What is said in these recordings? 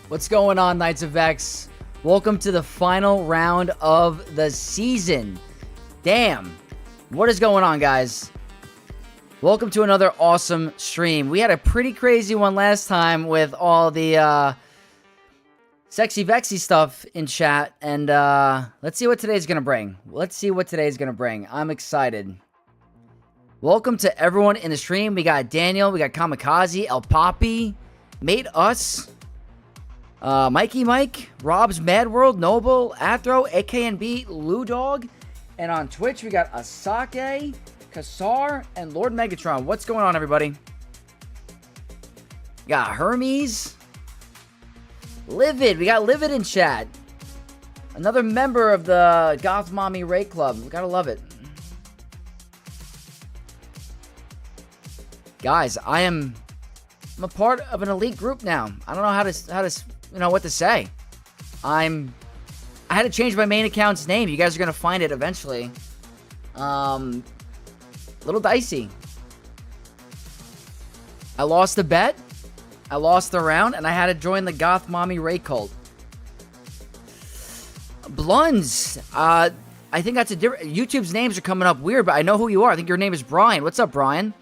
What's going on, Knights of X? Welcome to the final round of the season. Damn. What is going on, guys? Welcome to another awesome stream. We had a pretty crazy one last time with all the sexy vexy stuff in chat. And let's see what today's going to bring. I'm excited. Welcome to everyone in the stream. We got Daniel, we got Kamikaze, El Papi, Mate Us, Mikey Mike, Rob's Mad World, Noble, Athro, AKNB, Lou Dog, and on Twitch we got Asake, Kassar, and Lord Megatron. What's going on, everybody? We got Hermes, Livid. We got Livid in chat. Another member of the Goth Mommy Raid Club. We gotta love it. Guys, I'm a part of an elite group now. I don't know how to what to say. I had to change my main account's name. You guys are gonna find it eventually. Little dicey. I lost the bet. I lost the round, and I had to join the Goth Mommy Raid Cult. Blunds. I think that's a different. YouTube's names are coming up weird, but I know who you are. I think your name is Brian. What's up, Brian?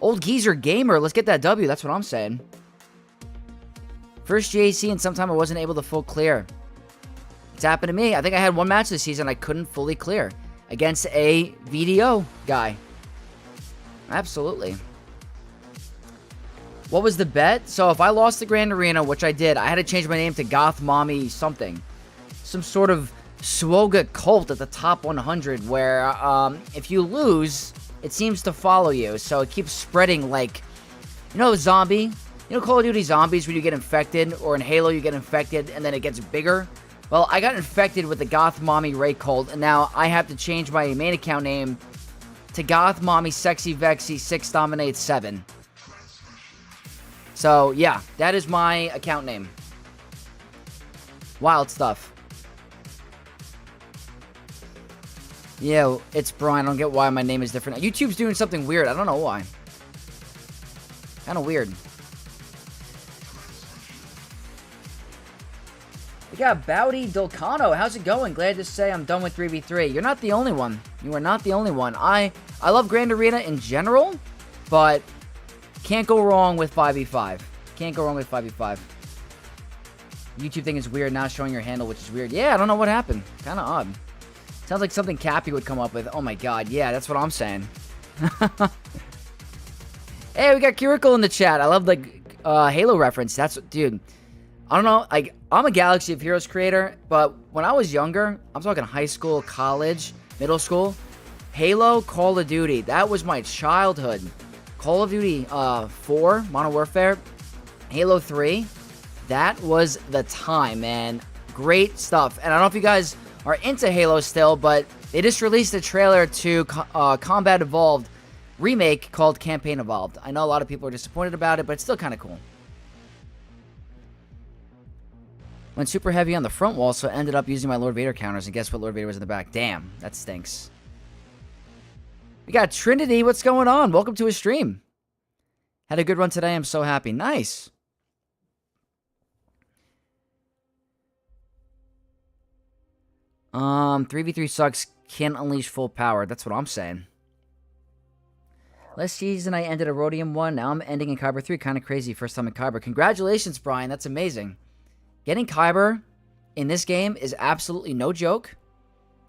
Old Geezer Gamer. Let's get that W. That's what I'm saying. First GAC, and sometime I wasn't able to full clear. It's happened to me. I think I had one match this season I couldn't fully clear against a VDO guy. Absolutely. What was the bet? So if I lost the Grand Arena, which I did, I had to change my name to Goth Mommy something. Some sort of Swoga cult at the top 100 where if you lose, it seems to follow you. So it keeps spreading like, zombie. Call of Duty Zombies when you get infected, or in Halo you get infected and then it gets bigger. Well, I got infected with the Goth Mommy Raid Cult, and now I have to change my main account name to Goth Mommy Sexy Vexy 6 Dominate 7. So, yeah, that is my account name. Wild stuff. Yeah, it's Brian. I don't get why my name is different. YouTube's doing something weird. I don't know why. Kind of weird. We got Bowdy Dulcano. How's it going? Glad to say I'm done with 3v3. You're not the only one. You are not the only one. I love Grand Arena in general, but can't go wrong with 5v5. Can't go wrong with 5v5. YouTube thing is weird. Now showing your handle, which is weird. Yeah, I don't know what happened. Kind of odd. Sounds like something Cappy would come up with. Oh my god. Yeah, that's what I'm saying. Hey, we got Kiriko in the chat. I love the Halo reference. That's, dude. I don't know, I'm a Galaxy of Heroes creator, but when I was younger, I'm talking high school, college, middle school, Halo, Call of Duty, that was my childhood. Call of Duty 4, Modern Warfare, Halo 3, that was the time, man. Great stuff. And I don't know if you guys are into Halo still, but they just released a trailer to Combat Evolved remake called Campaign Evolved. I know a lot of people are disappointed about it, but it's still kind of cool. Went super heavy on the front wall, so I ended up using my Lord Vader counters, and guess what? Lord Vader was in the back. Damn, that stinks. We got Trinity. What's going on? Welcome to a stream. Had a good run today. I'm so happy. Nice. Um, 3v3 sucks. Can't unleash full power. That's what I'm saying. Last season, I ended a Rhodium 1. Now I'm ending in Kyber 3. Kind of crazy. First time in Kyber. Congratulations, Brian. That's amazing. Getting Kyber in this game is absolutely no joke.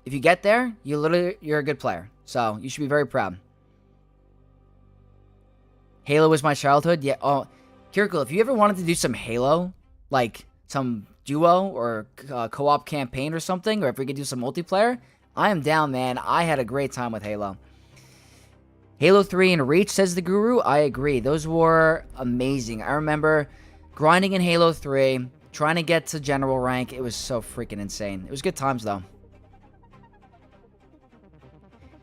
If you get there, you're a good player. So, you should be very proud. Halo was my childhood. Yeah, oh, Kirkle, if you ever wanted to do some Halo, like some duo or co-op campaign or something, or if we could do some multiplayer, I am down, man. I had a great time with Halo. Halo 3 and Reach, says the Guru. I agree. Those were amazing. I remember grinding in Halo 3, trying to get to general rank. It was so freaking insane. It was good times, though.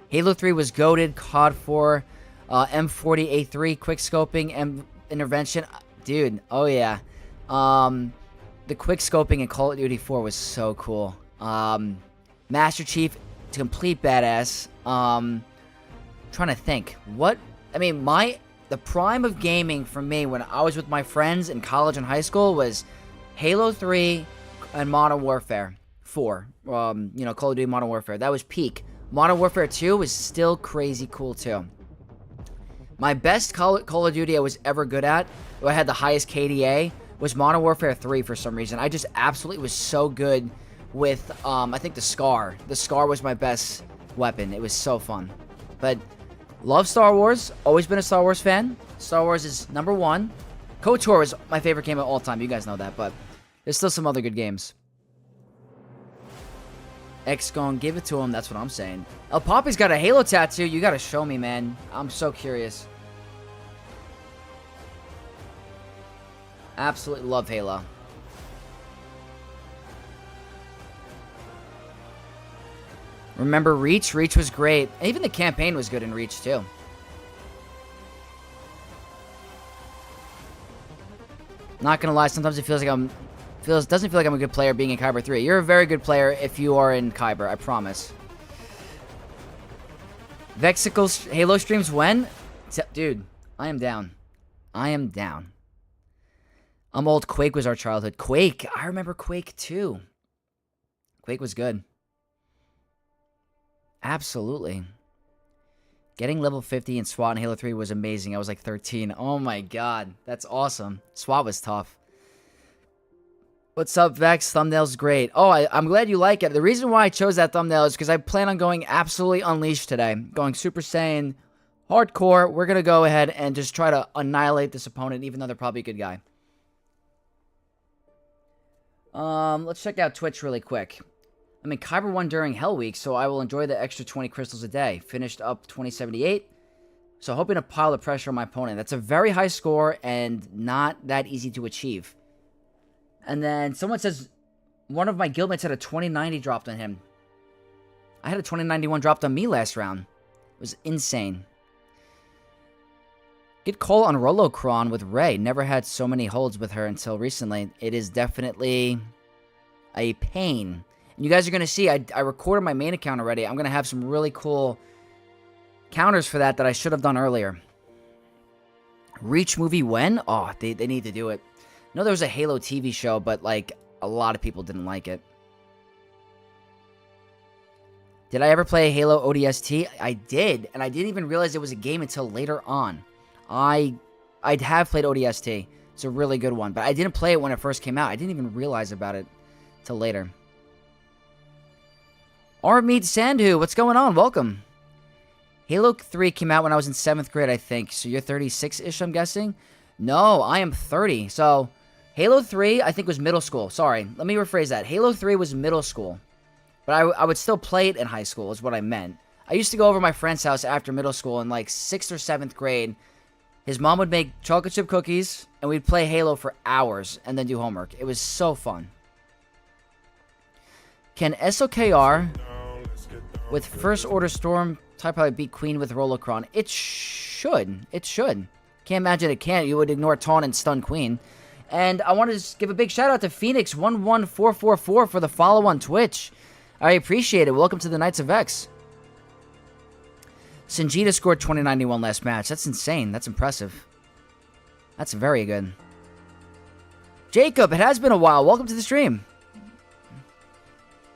Halo 3 was goated. COD 4, M40A3, quickscoping, M intervention. Dude, oh yeah. The quickscoping in Call of Duty 4 was so cool. Master Chief, complete badass. Trying to think. What? I mean, the prime of gaming for me when I was with my friends in college and high school was Halo 3 and Modern Warfare 4. Call of Duty Modern Warfare. That was peak. Modern Warfare 2 was still crazy cool too. My best Call of Duty I was ever good at, I had the highest KDA, was Modern Warfare 3 for some reason. I just absolutely was so good with, I think the Scar. The Scar was my best weapon. It was so fun. But love Star Wars. Always been a Star Wars fan. Star Wars is #1. KOTOR was my favorite game of all time. You guys know that, but there's still some other good games. X gon' give it to him. That's what I'm saying. El Papi's got a Halo tattoo. You gotta show me, man. I'm so curious. Absolutely love Halo. Remember Reach? Reach was great. Even the campaign was good in Reach, too. Not gonna lie, sometimes it doesn't feel like I'm a good player being in Kyber 3. You're a very good player if you are in Kyber, I promise. Vexicle's Halo streams when? Dude, I am down. I am down. I'm old. Quake was our childhood. Quake. I remember Quake too. Quake was good. Absolutely. Getting level 50 in SWAT in Halo 3 was amazing. I was like 13. Oh my god. That's awesome. SWAT was tough. What's up, Vex? Thumbnail's great. Oh, I'm glad you like it. The reason why I chose that thumbnail is because I plan on going absolutely unleashed today. Going Super Saiyan hardcore. We're going to go ahead and just try to annihilate this opponent, even though they're probably a good guy. Let's check out Twitch really quick. I'm in Kyber 1 during Hell Week, so I will enjoy the extra 20 crystals a day. Finished up 2078. So hoping to pile the pressure on my opponent. That's a very high score and not that easy to achieve. And then someone says one of my guildmates had a 2090 dropped on him. I had a 2091 dropped on me last round. It was insane. Good call on Rolocron with Ray. Never had so many holds with her until recently. It is definitely a pain. And you guys are going to see, I recorded my main account already. I'm going to have some really cool counters for that I should have done earlier. Reach movie when? Oh, they need to do it. I know there was a Halo TV show, but, like, a lot of people didn't like it. Did I ever play Halo ODST? I did, and I didn't even realize it was a game until later on. I'd have played ODST. It's a really good one, but I didn't play it when it first came out. I didn't even realize about it till later. Armeed Sandhu, what's going on? Welcome. Halo 3 came out when I was in 7th grade, I think. So you're 36-ish, I'm guessing? No, I am 30. So Halo 3, I think, was middle school. Sorry, let me rephrase that. Halo 3 was middle school. But I would still play it in high school, is what I meant. I used to go over to my friend's house after middle school in, like, 6th or 7th grade. His mom would make chocolate chip cookies, and we'd play Halo for hours and then do homework. It was so fun. Can SOKR with First Order Storm type probably beat Queen with Rolocron? It should. It should. Can't imagine it can't. You would ignore Taunt and stun Queen. And I want to just give a big shout out to Phoenix11444 for the follow on Twitch. I appreciate it. Welcome to the Knights of X. Sinjita scored 2091 last match. That's insane. That's impressive. That's very good. Jacob, it has been a while. Welcome to the stream.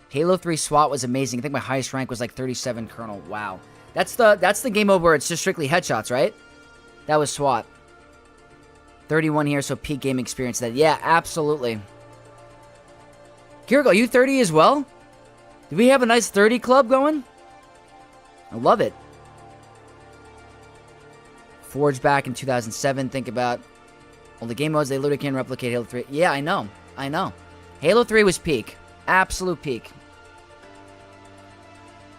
Halo 3 SWAT was amazing. I think my highest rank was like 37 Colonel. Wow. That's the game mode where it's just strictly headshots, right? That was SWAT. 31 here, so peak game experience. That, yeah, absolutely. Kiriko, you 30 as well? Do we have a nice 30 club going? I love it. Forge back in 2007. Think about all the game modes. They literally can't replicate Halo 3. Yeah, I know. I know. Halo 3 was peak. Absolute peak.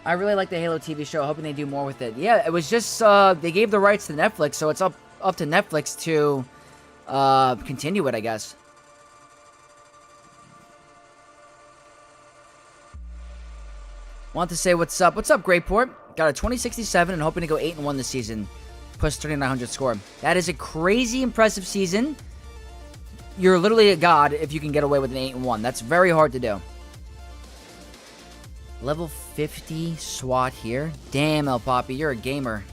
I really like the Halo TV show. Hoping they do more with it. Yeah, it was just, they gave the rights to Netflix, so it's up to Netflix to continue it, I guess. Want to say what's up. What's up, Greyport? Got a 2067 and hoping to go 8-1 this season. Plus 3900 score. That is a crazy impressive season. You're literally a god if you can get away with an 8-1. That's very hard to do. Level 50 SWAT here. Damn, El Papi, you're a gamer.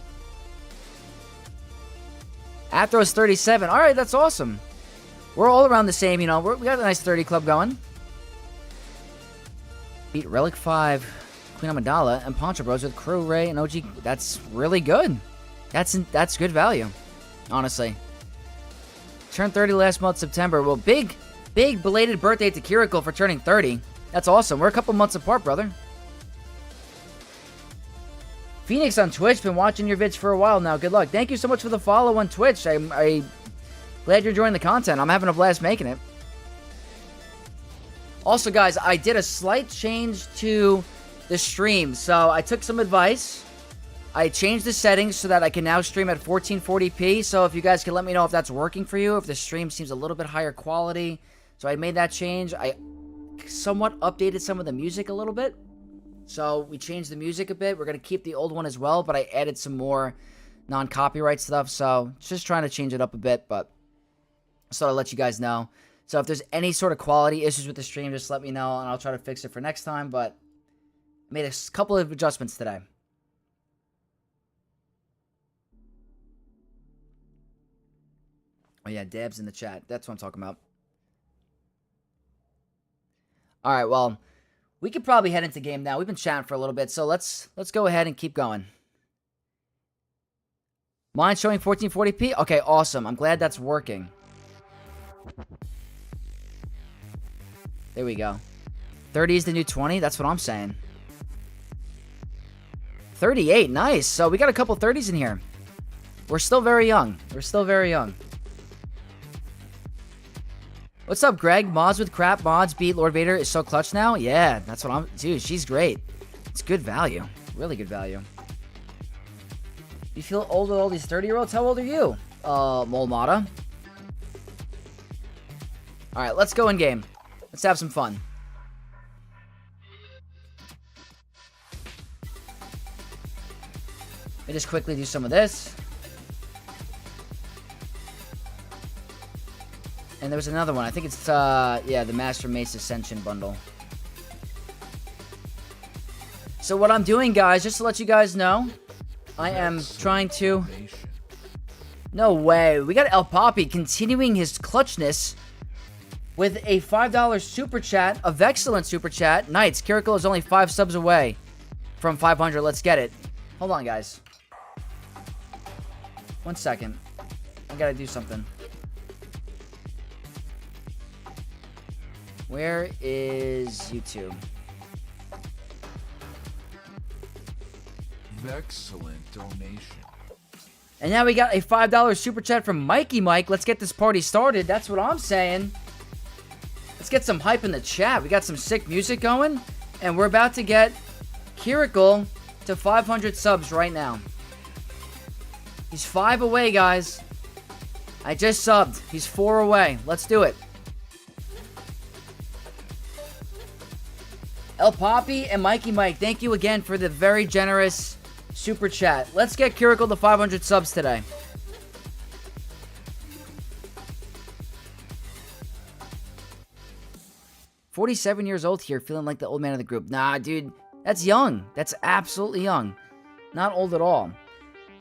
Athros 37. Alright, that's awesome. We're all around the same, you know. We got a nice 30 club going. Beat Relic 5, Queen Amidala, and Poncho Bros with Crew, Ray, and OG. That's really good. That's good value, honestly. Turned 30 last month, September. Well, big belated birthday to Kiriko for turning 30. That's awesome. We're a couple months apart, brother. Phoenix on Twitch. Been watching your vids for a while now. Good luck. Thank you so much for the follow on Twitch. I'm glad you're enjoying the content. I'm having a blast making it. Also, guys, I did a slight change to the stream. So I took some advice. I changed the settings so that I can now stream at 1440p. So if you guys can let me know if that's working for you, if the stream seems a little bit higher quality. So I made that change. I somewhat updated some of the music a little bit. So we changed the music a bit. We're going to keep the old one as well, but I added some more non-copyright stuff. So just trying to change it up a bit, but so I'll let you guys know. So if there's any sort of quality issues with the stream, just let me know and I'll try to fix it for next time. But I made a couple of adjustments today. Oh yeah, Dab's in the chat. That's what I'm talking about. All right, well, we could probably head into game now. We've been chatting for a little bit, so let's go ahead and keep going. Mine showing 1440p? Okay, awesome. I'm glad that's working. There we go. 30 is the new 20? That's what I'm saying. 38, nice. So we got a couple 30s in here. We're still very young. We're still very young. What's up, Greg? Mods with crap. Mods beat Lord Vader is so clutch now? Yeah, that's what I'm... Dude, she's great. It's good value. Really good value. You feel old with all these 30-year-olds? How old are you? Molmata. Alright, let's go in game. Let's have some fun. Let me just quickly do some of this. And there was another one. I think it's, yeah, the Master Mace Ascension bundle. So what I'm doing, guys, just to let you guys know, I am trying to... No way. We got El Papi continuing his clutchness with a $5 super chat, of excellent super chat. Knights, Kiriko is only 5 subs away from 500. Let's get it. Hold on, guys. 1 second. I gotta do something. Where is YouTube? Excellent donation. And now we got a $5 super chat from Mikey Mike. Let's get this party started. That's what I'm saying. Let's get some hype in the chat. We got some sick music going. And we're about to get Kiriko to 500 subs right now. He's 5 away, guys. I just subbed. He's 4 away. Let's do it. El Papi and Mikey Mike, thank you again for the very generous super chat. Let's get Kiriko to 500 subs today. "47 years old here, feeling like the old man of the group." Nah, dude, that's young. That's absolutely young. Not old at all.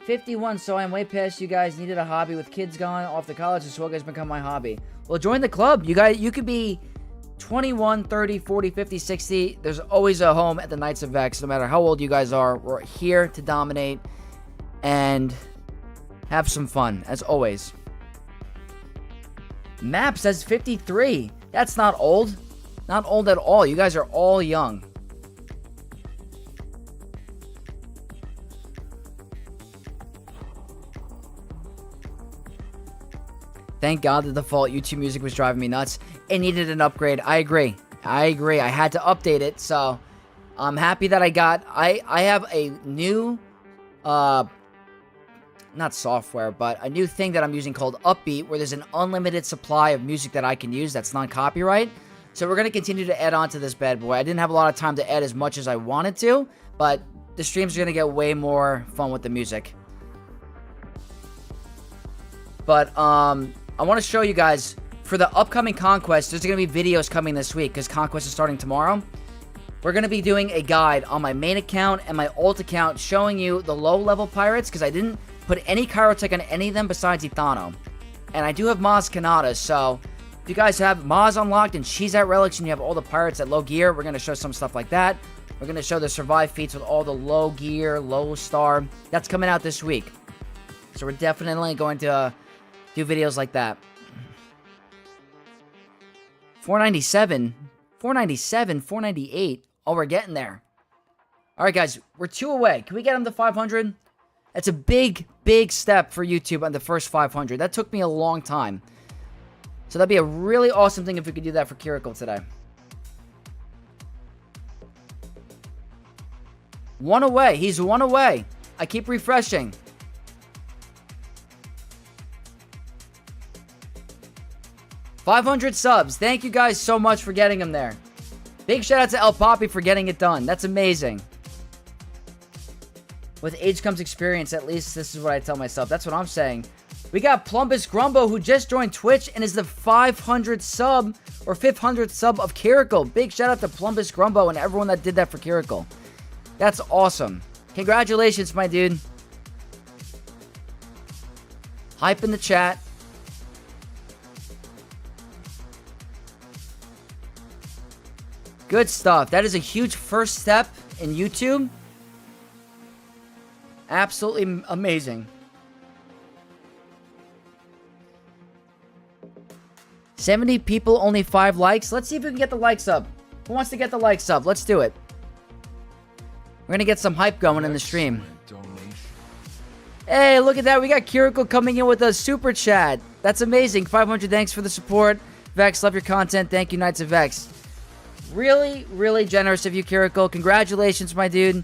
51, so I'm way past you guys. Needed a hobby with kids gone off to college, and swag has become my hobby. Well, join the club. You could be 21, 30, 40, 50, 60. There's always a home at the Knights of Vex. No matter how old you guys are, we're here to dominate and have some fun, as always. Map says 53. That's not old. Not old at all. You guys are all young. Thank God the default YouTube music was driving me nuts. It needed an upgrade. I agree. I had to update it, so I'm happy that I have a new, not software, but a new thing that I'm using called Upbeat, where there's an unlimited supply of music that I can use that's non-copyright. So we're going to continue to add on to this bad boy. I didn't have a lot of time to add as much as I wanted to, but the streams are going to get way more fun with the music. But, I want to show you guys, for the upcoming Conquest, there's going to be videos coming this week, because Conquest is starting tomorrow. We're going to be doing a guide on my main account and my alt account, showing you the low-level pirates, because I didn't put any Chirotech on any of them besides Ithano. And I do have Maz Kanata, so If you guys have Maz unlocked and she's at relics and you have all the pirates at low gear, we're going to show some stuff like that. We're going to show the survive feats with all the low gear, low star. That's coming out this week. So we're definitely going to do videos like that. 497, 497, 498. Oh, we're getting there. All right, guys, we're 2 away. Can we get him to 500? That's a big, big step for YouTube on the first 500. That took me a long time. So that'd be a really awesome thing if we could do that for Kiriko today. 1 away. He's 1 away. I keep refreshing. $500 subs. Thank you guys so much for getting him there. Big shout out to El Papi for getting it done. That's amazing. With age comes experience. At least this is what I tell myself. That's what I'm saying. We got Plumbus Grumbo, who just joined Twitch and is the 500 sub or 500 sub of Kiriko. Big shout out to Plumbus Grumbo and everyone that did that for Kiriko. That's awesome. Congratulations, my dude. Hype in the chat. Good stuff. That is a huge first step in YouTube. Absolutely amazing. 70 people, only 5 likes. Let's see if we can get the likes up. Who wants to get the likes up? Let's do it. We're going to get some hype going in the stream. Hey, look at that. We got Kiriko coming in with a super chat. That's amazing. 500, thanks for the support. Vex, love your content. Thank you, Knights of Vex. Really, really generous of you, Kiriko. Congratulations, my dude.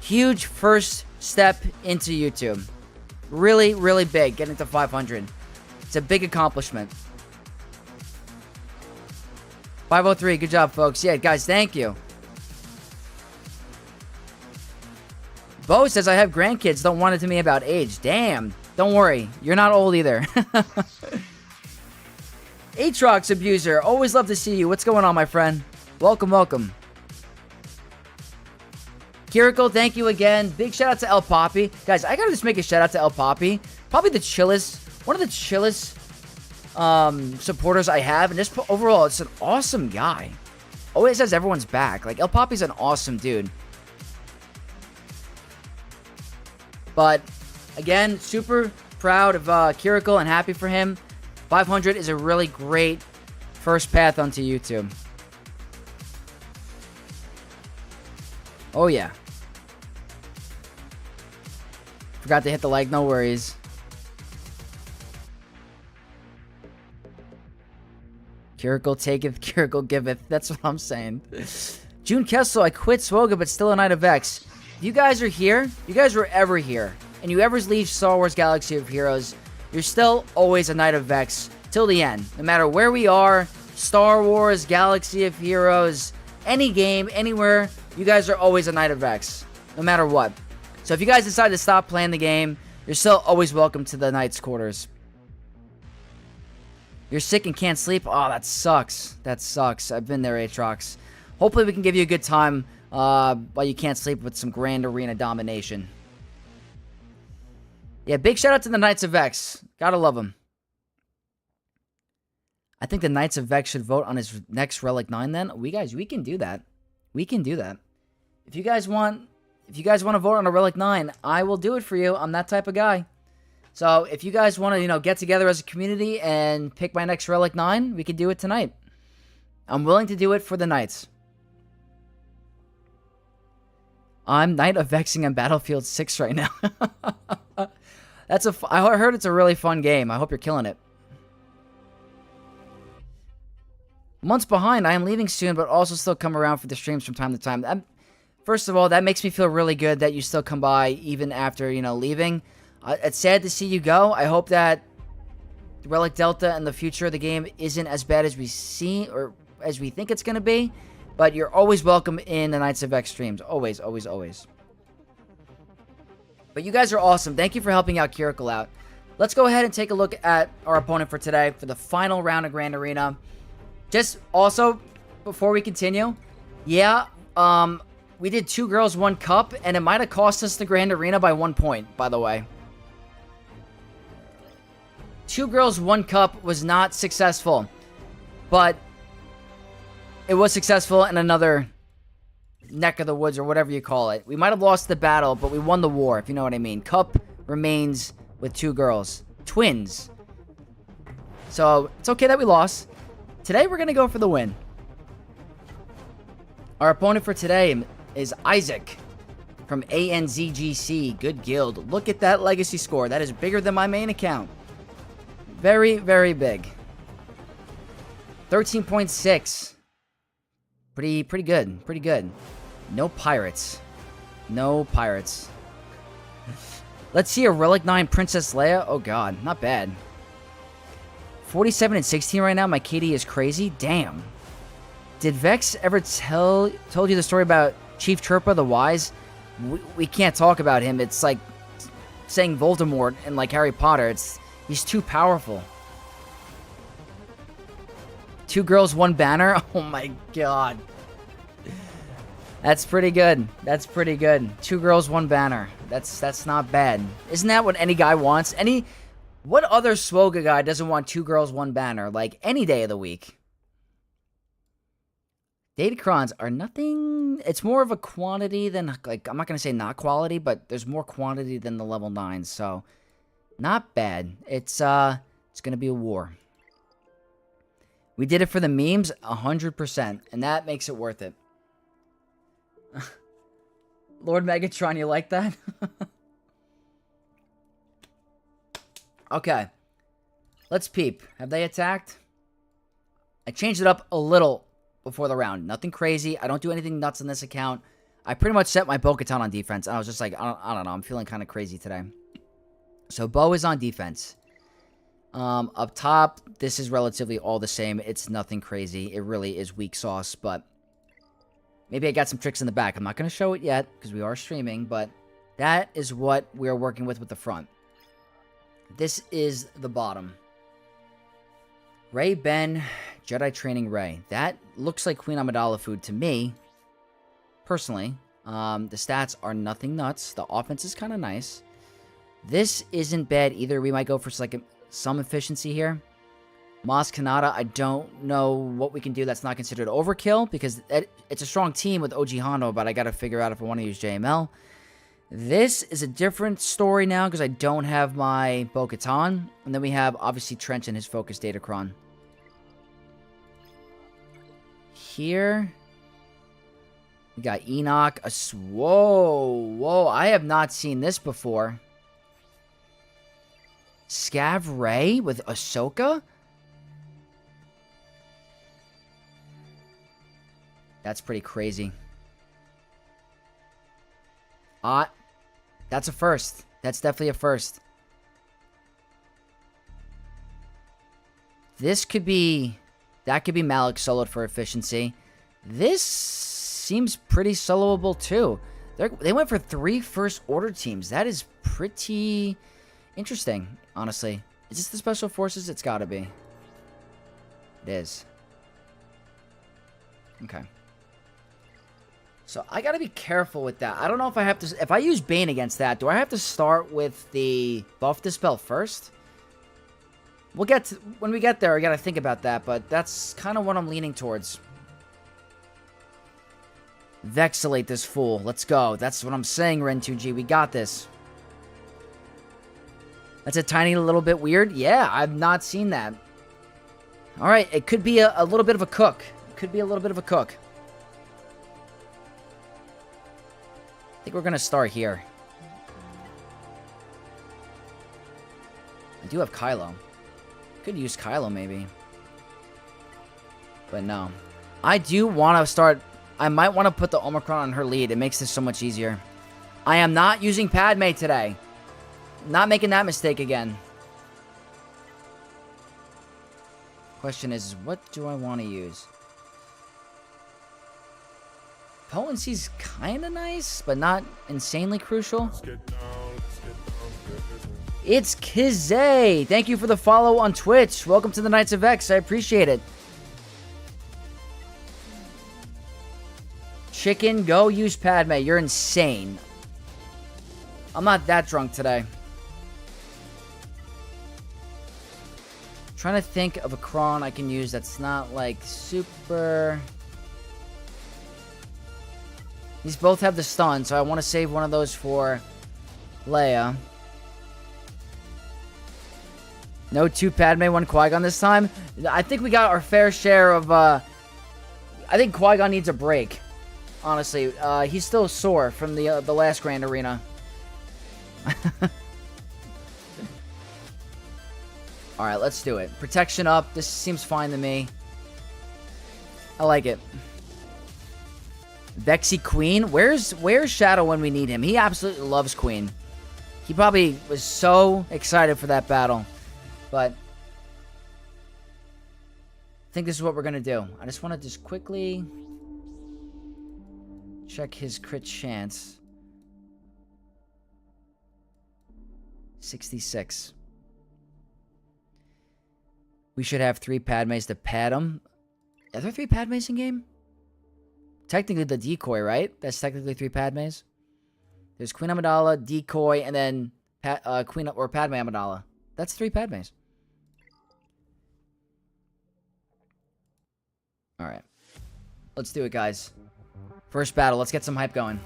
Huge first step into YouTube. Really, really big. Getting to 500. It's a big accomplishment. 503. Good job, folks. Yeah, guys, thank you. Bo says, I have grandkids. Don't want it to me about age. Damn. Don't worry. You're not old either. Aatrox Abuser. Always love to see you. What's going on, my friend? Welcome, welcome. Kiriko, thank you again. Big shout out to El Papi. Guys, I gotta just make a shout out to El Papi. Probably the chillest, one of the chillest supporters I have. And just overall, it's an awesome guy. Always has everyone's back. Like, El Papi's an awesome dude. But, again, super proud of Kiriko and happy for him. 500 is a really great first path onto YouTube. Oh, yeah. Forgot to hit the like, no worries. Kiriko taketh, Kiriko giveth. That's what I'm saying. June Kessel, I quit Swoga, but still a Knight of X. If you guys are here, you guys were ever here, and you ever leave Star Wars Galaxy of Heroes, you're still always a Knight of Vex till the end. No matter where we are, Star Wars, Galaxy of Heroes, any game, anywhere, you guys are always a Knight of Vex, no matter what. So if you guys decide to stop playing the game, you're still always welcome to the Knight's Quarters. You're sick and can't sleep? Oh, that sucks. That sucks. I've been there, Aatrox. Hopefully we can give you a good time while you can't sleep with some grand arena domination. Yeah, big shout out to the Knights of Vex. Gotta love them. I think the Knights of Vex should vote on his next Relic 9 then. We can do that. We can do that. If you guys want to vote on a Relic 9, I will do it for you. I'm that type of guy. So if you guys want to, get together as a community and pick my next Relic 9, we can do it tonight. I'm willing to do it for the Knights. I'm Knight of Vexing on Battlefield 6 right now. I heard it's a really fun game. I hope you're killing it. Months behind. I am leaving soon, but also still come around for the streams from time to time. First of all, that makes me feel really good that you still come by even after, leaving. It's sad to see you go. I hope that Relic Delta and the future of the game isn't as bad as we see or as we think it's going to be. But you're always welcome in the Knights of X streams. Always, always, always. But you guys are awesome. Thank you for helping out Kiriko out. Let's go ahead and take a look at our opponent for today for the final round of Grand Arena. Just also, before we continue, yeah, we did 2 girls, 1 cup, and it might have cost us the Grand Arena by 1 point, by the way. 2 girls, 1 cup was not successful. But it was successful in another neck of the woods or whatever you call it. We might have lost the battle, but we won the war, if you know what I mean. Cup remains with 2 girls. Twins. So, it's okay that we lost. Today, we're going to go for the win. Our opponent for today is Isaac from ANZGC. Good guild. Look at that legacy score. That is bigger than my main account. Very, very big. 13.6. Pretty good. Pretty good. No pirates. No pirates. Let's see a Relic 9 Princess Leia. Oh, God. Not bad. 47 and 16 right now. My KD is crazy. Damn. Did Vex ever told you the story about Chief Chirpa the Wise? We can't talk about him. It's like saying Voldemort and like Harry Potter. He's too powerful. 2 girls, 1 banner. Oh my god. That's pretty good. That's pretty good. 2 girls, 1 banner. That's not bad. Isn't that what any guy wants? What other Swoga guy doesn't want 2 girls, 1 banner? Like any day of the week. Datacrons are nothing. It's more of a quantity than, like, I'm not going to say not quality, but there's more quantity than the level 9s, so not bad. It's going to be a war. We did it for the memes 100%, and that makes it worth it. Lord Megatron, you like that? Okay. Let's peep. Have they attacked? I changed it up a little before the round. Nothing crazy. I don't do anything nuts in this account. I pretty much set my Bo-Katan on defense. And I was just like, I don't know. I'm feeling kind of crazy today. So Bo is on defense. Up top, this is relatively all the same. It's nothing crazy. It really is weak sauce, but maybe I got some tricks in the back. I'm not going to show it yet because we are streaming, but that is what we're working with the front. This is the bottom. Rey Ben, Jedi Training Rey. That looks like Queen Amidala food to me, personally. The stats are nothing nuts. The offense is kind of nice. This isn't bad either. We might go for like some efficiency here. Maz Kanata, I don't know what we can do that's not considered overkill, because it's a strong team with OG Hondo, but I got to figure out if I want to use JML. This is a different story now, because I don't have my Bo-Katan. And then we have, obviously, Trench and his Focus Datacron. Here, we got Enoch. Whoa, I have not seen this before. Scav Rey with Ahsoka? That's pretty crazy. That's a first. That's definitely a first. This could be... That could be Malik soloed for efficiency. This seems pretty soloable too. They went for 3 first order teams. That is pretty interesting, honestly. Is this the Special Forces? It's gotta be. It is. Okay. So I gotta be careful with that. I don't know if I have to... If I use Bane against that, do I have to start with the Buff Dispel first? We'll get to... When we get there, I gotta think about that, but that's kind of what I'm leaning towards. Vexillate this fool. Let's go. That's what I'm saying, Ren2G. We got this. That's a tiny little bit weird. Yeah, I've not seen that. Alright, it could be a little bit of a cook. It could be a little bit of a cook. I think we're going to start here. I do have Kylo. Could use Kylo, maybe. But no. I do want to start... I might want to put the Omicron on her lead. It makes this so much easier. I am not using Padme today. Not making that mistake again. Question is, what do I want to use? Potency's kind of nice, but not insanely crucial. It's Kizay. Thank you for the follow on Twitch. Welcome to the Knights of X. I appreciate it. Chicken, go use Padme. You're insane. I'm not that drunk today. trying to think of a cron I can use that's not like super. These both have the stun, so I want to save one of those for Leia. No 2 Padme, 1 Qui-Gon this time. I think we got our fair share of, I think Qui-Gon needs a break. Honestly, he's still sore from the last Grand Arena. Alright, let's do it. Protection up. This seems fine to me. I like it. Vexy Queen. Where's Shadow when we need him? He absolutely loves Queen. He probably was so excited for that battle. But I think this is what we're going to do. I just want to just quickly check his crit chance. 66. We should have 3 Padmes to pad him. Are there 3 Padmes in game? Technically the decoy, right? That's technically 3 Padmes. There's Queen Amidala, decoy, and then Queen or Padme Amidala. That's 3 Padmes. Alright. Let's do it, guys. First battle. Let's get some hype going.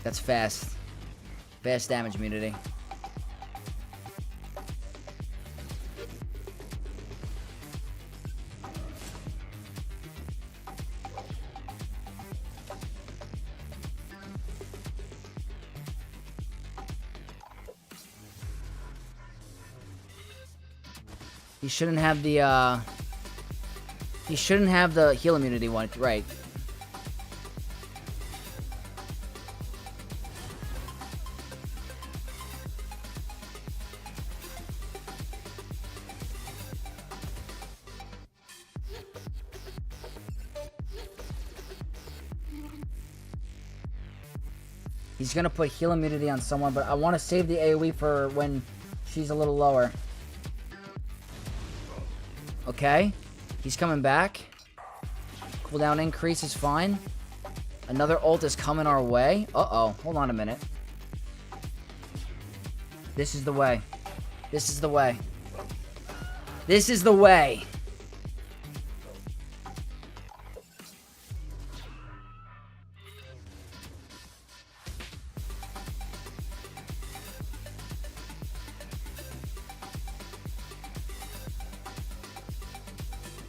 That's fast. Fast damage immunity. He shouldn't have the, he shouldn't have the heal immunity one, right? He's gonna put heal immunity on someone, but I want to save the AoE for when she's a little lower. Okay. He's coming back. Cooldown increase is fine. Another ult is coming our way. Uh-oh. Hold on a minute. This is the way. This is the way. This is the way.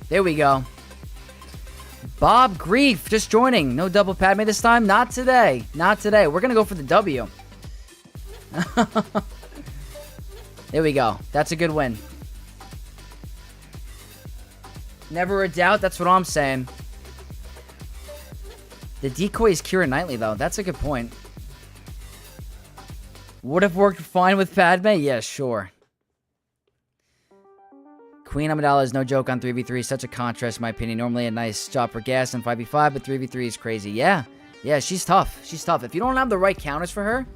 There we go. Bob Grief just joining. No double Padme this time. Not today. Not today. We're going to go for the W. There we go. That's a good win. Never a doubt. That's what I'm saying. The decoy is Keira Knightley, though. That's a good point. Would have worked fine with Padme? Yeah, sure. Queen Amidala is no joke on 3v3. Such a contrast, in my opinion. Normally a nice job for gas on 5v5, but 3v3 is crazy. Yeah. Yeah, she's tough. She's tough. If you don't have the right counters for her,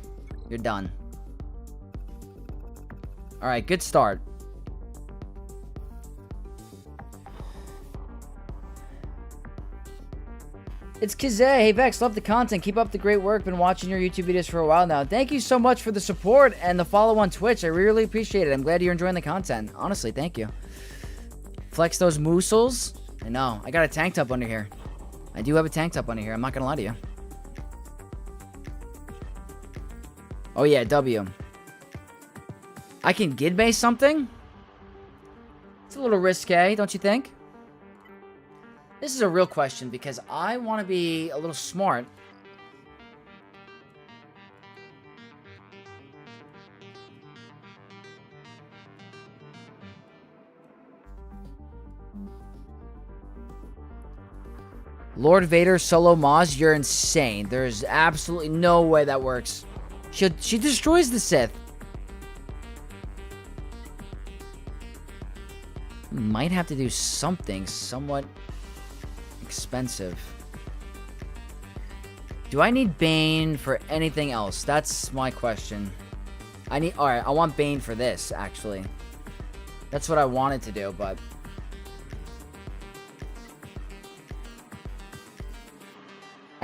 you're done. Alright, good start. It's Kazay. Hey, Vex, love the content. Keep up the great work. Been watching your YouTube videos for a while now. Thank you so much for the support and the follow on Twitch. I really appreciate it. I'm glad you're enjoying the content. Honestly, thank you. Flex those muscles. I know. I got a tank top under here. I do have a tank top under here. I'm not going to lie to you. Oh, yeah, W. I can Gidbay something? It's a little risque, don't you think? This is a real question because I want to be a little smart. Lord Vader solo Maz, you're insane. There's absolutely no way that works. She destroys the Sith. Might have to do something somewhat expensive. Do I need Bane for anything else? That's my question. Alright, I want Bane for this, actually. That's what I wanted to do, but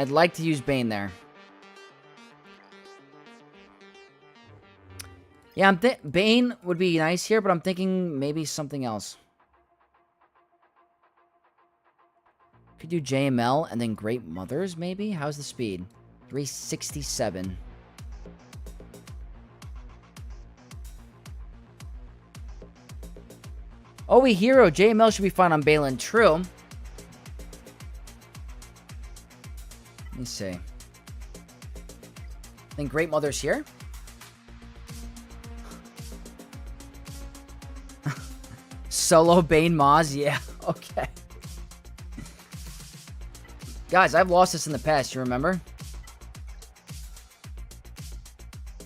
I'd like to use Bane there. Yeah, Bane would be nice here, but I'm thinking maybe something else. Could do JML and then Great Mothers, maybe? How's the speed? 367. Oh, we hero. JML should be fine on Balin. True. Let me see. Then Great Mother's here. Solo Bane Maz. Yeah, okay. Guys, I've lost this in the past, you remember?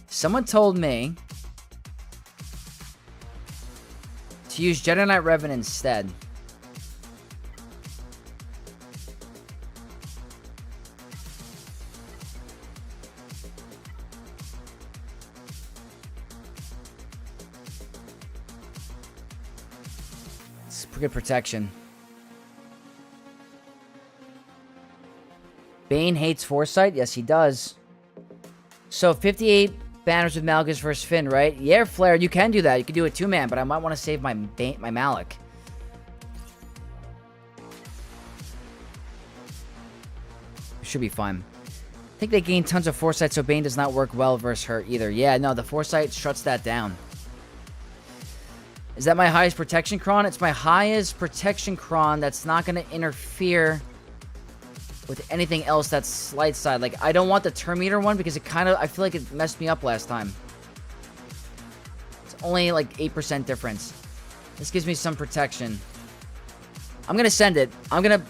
Someone told me to use Jedi Knight Revan instead. It's good protection. Bane hates Foresight? Yes, he does. So, 58 banners with Malgus versus Finn, right? Yeah, Flair, you can do that. You can do a two-man, but I might want to save my Malik. Should be fine. I think they gain tons of Foresight, so Bane does not work well versus her either. Yeah, no, the Foresight shuts that down. Is that my highest protection cron? It's my highest protection cron that's not going to interfere with anything else that's light side. Like, I don't want the turn meter one because it kind of, I feel like it messed me up last time. It's only like 8% difference. This gives me some protection. I'm going to send it. I'm going to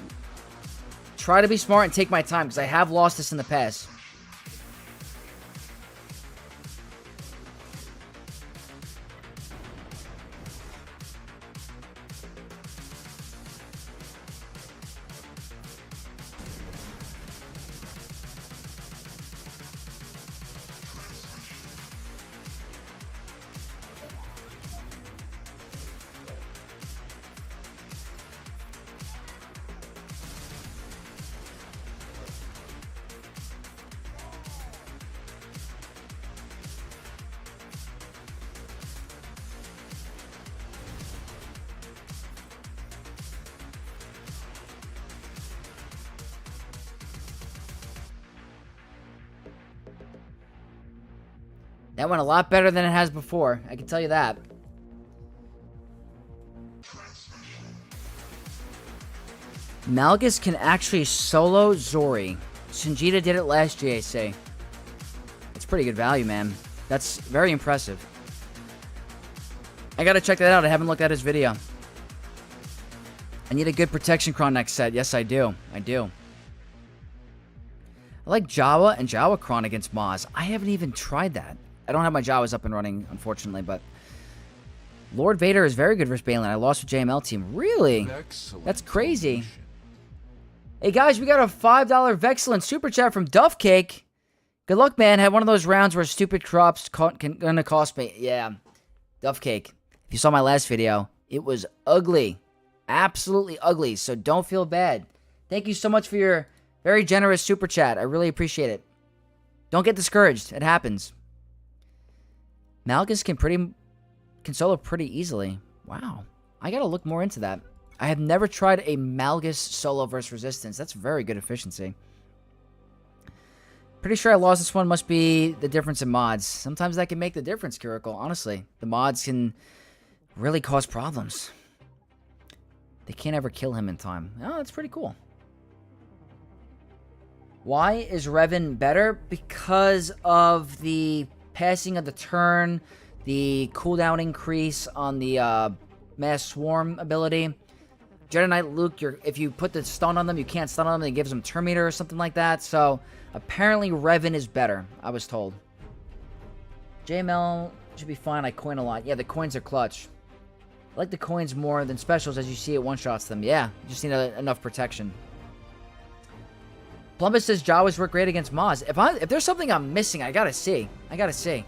try to be smart and take my time because I have lost this in the past. That went a lot better than it has before. I can tell you that. Malgus can actually solo Zori. Shinjita did it last GAC. That's pretty good value, man. That's very impressive. I gotta check that out. I haven't looked at his video. I need a good protection cron next set. Yes, I do. I do. I like Jawa and Jawa cron against Maz. I haven't even tried that. I don't have my Jawas up and running, unfortunately, but Lord Vader is very good versus Balin. I lost with JML team. Really? That's crazy. Hey, guys, we got a $5 Vexilent super chat from Duff Cake. Good luck, man. Had one of those rounds where stupid crops gonna cost me. Yeah. Duff Cake. If you saw my last video, it was ugly. Absolutely ugly, so don't feel bad. Thank you so much for your very generous super chat. I really appreciate it. Don't get discouraged. It happens. Malgus can solo pretty easily. Wow. I gotta look more into that. I have never tried a Malgus solo versus Resistance. That's very good efficiency. Pretty sure I lost this one. Must be the difference in mods. Sometimes that can make the difference, Kiriko. Honestly. The mods can really cause problems. They can't ever kill him in time. Oh, that's pretty cool. Why is Revan better? Because of the passing of the turn, the cooldown increase on the Mass Swarm ability. Jedi Knight Luke, if you put the stun on them, you can't stun on them. It gives them turn meter or something like that. So, apparently Revan is better, I was told. JML should be fine. I coin a lot. Yeah, the coins are clutch. I like the coins more than specials, as you see it one-shots them. Yeah, you just need enough protection. Plumbus says Jawas work great against Maz. If there's something I'm missing, I gotta see. I gotta see.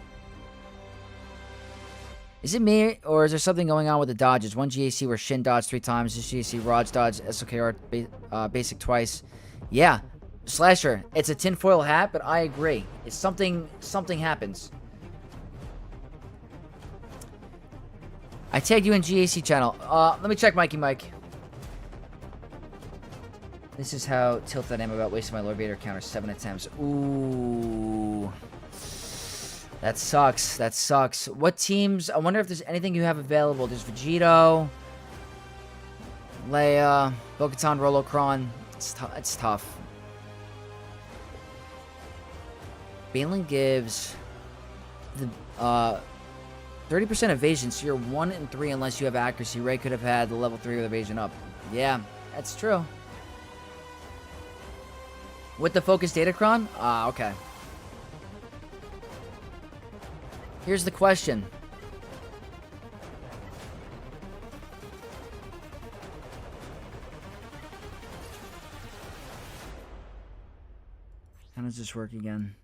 Is it me, or is there something going on with the dodges? One GAC where Shin dodged 3 times, this GAC Raj dodged SOKR basic twice. Yeah. Slasher, it's a tinfoil hat, but I agree. It's something happens. I tagged you in GAC channel. Let me check Mikey Mike. This is how tilted I am about wasting my Lord Vader counter. 7 attempts. Ooh. That sucks. That sucks. What teams? I wonder if there's anything you have available. There's Vegito, Leia, Bo-Katan, Rolocron. It's tough. Balin gives the 30% evasion, so you're 1 in 3 unless you have accuracy. Rey could have had the level 3 with evasion up. Yeah, that's true. With the focus datacron? Okay. Here's the question. How does this work again?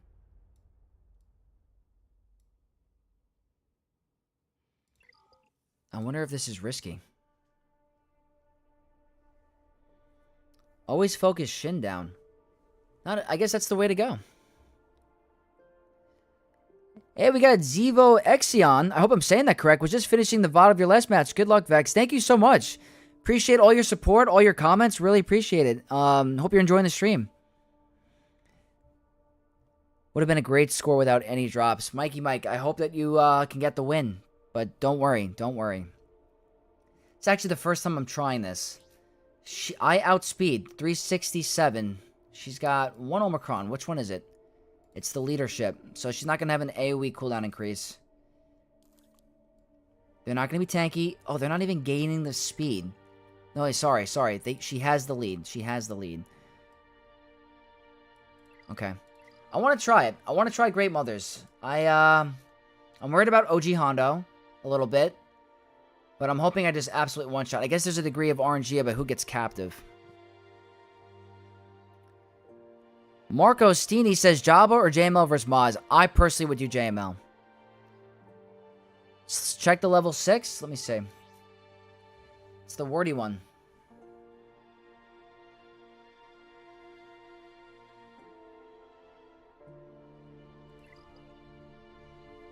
I wonder if this is risky. Always focus Shin down. I guess that's the way to go. Hey, we got Zevo Exion. I hope I'm saying that correct. Was just finishing the VOD of your last match. Good luck, Vex. Thank you so much. Appreciate all your support, all your comments. Really appreciate it. Hope you're enjoying the stream. Would have been a great score without any drops. Mikey Mike, I hope that you can get the win. But don't worry. Don't worry. It's actually the first time I'm trying this. I outspeed 367. She's got 1 Omicron. Which one is it? It's the leadership. So she's not going to have an AoE cooldown increase. They're not going to be tanky. Oh, they're not even gaining the speed. No, sorry. She has the lead. She has the lead. Okay. I want to try it. I want to try Great Mothers. I'm worried about OG Hondo a little bit. But I'm hoping I just absolute one-shot. I guess there's a degree of RNG about who gets captive. Marco Steeny says Jabba or JML versus Maz. I personally would do JML. Let's check the level 6. Let me see. It's the wordy one.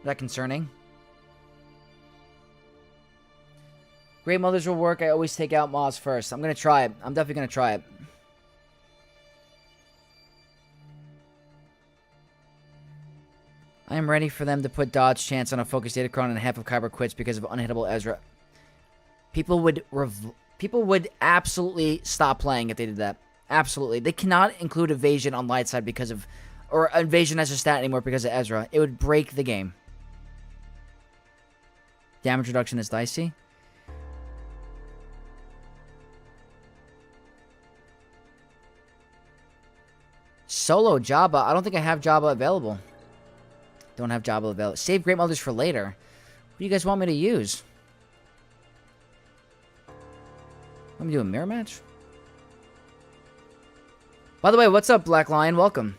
Is that concerning? Great Mothers will work. I always take out Maz first. I'm going to try it. I'm definitely going to try it. I am ready for them to put dodge chance on a focus datacron and half of Kyber quits because of unhittable Ezra. People would absolutely stop playing if they did that. Absolutely. They cannot include evasion on light side because of... Or evasion as a stat anymore because of Ezra. It would break the game. Damage reduction is dicey. Solo Jabba. I don't think I have Jabba available. Don't have Jabba available. Save Great Mothers for later. What do you guys want me to use? Want me to do a mirror match? By the way, what's up, Black Lion? Welcome.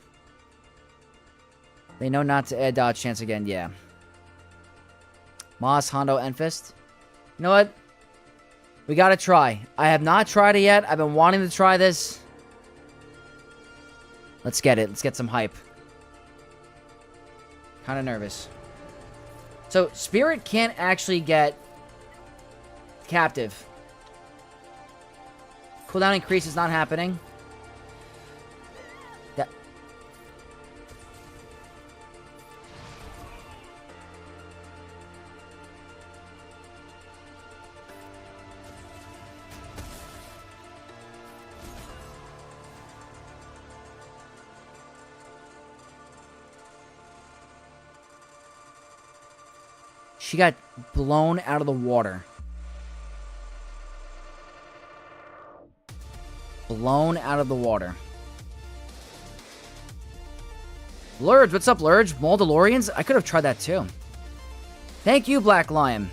They know not to add dodge chance again. Yeah. Moss, Hondo, Enfist. You know what? We gotta try. I have not tried it yet. I've been wanting to try this. Let's get it. Let's get some hype. Kind of nervous. So, Spirit can't actually get captive. Cooldown increase is not happening. That. She got blown out of the water. Blown out of the water. Lurge, what's up, Lurge? Maldalorians? I could have tried that too. Thank you, Black Lion.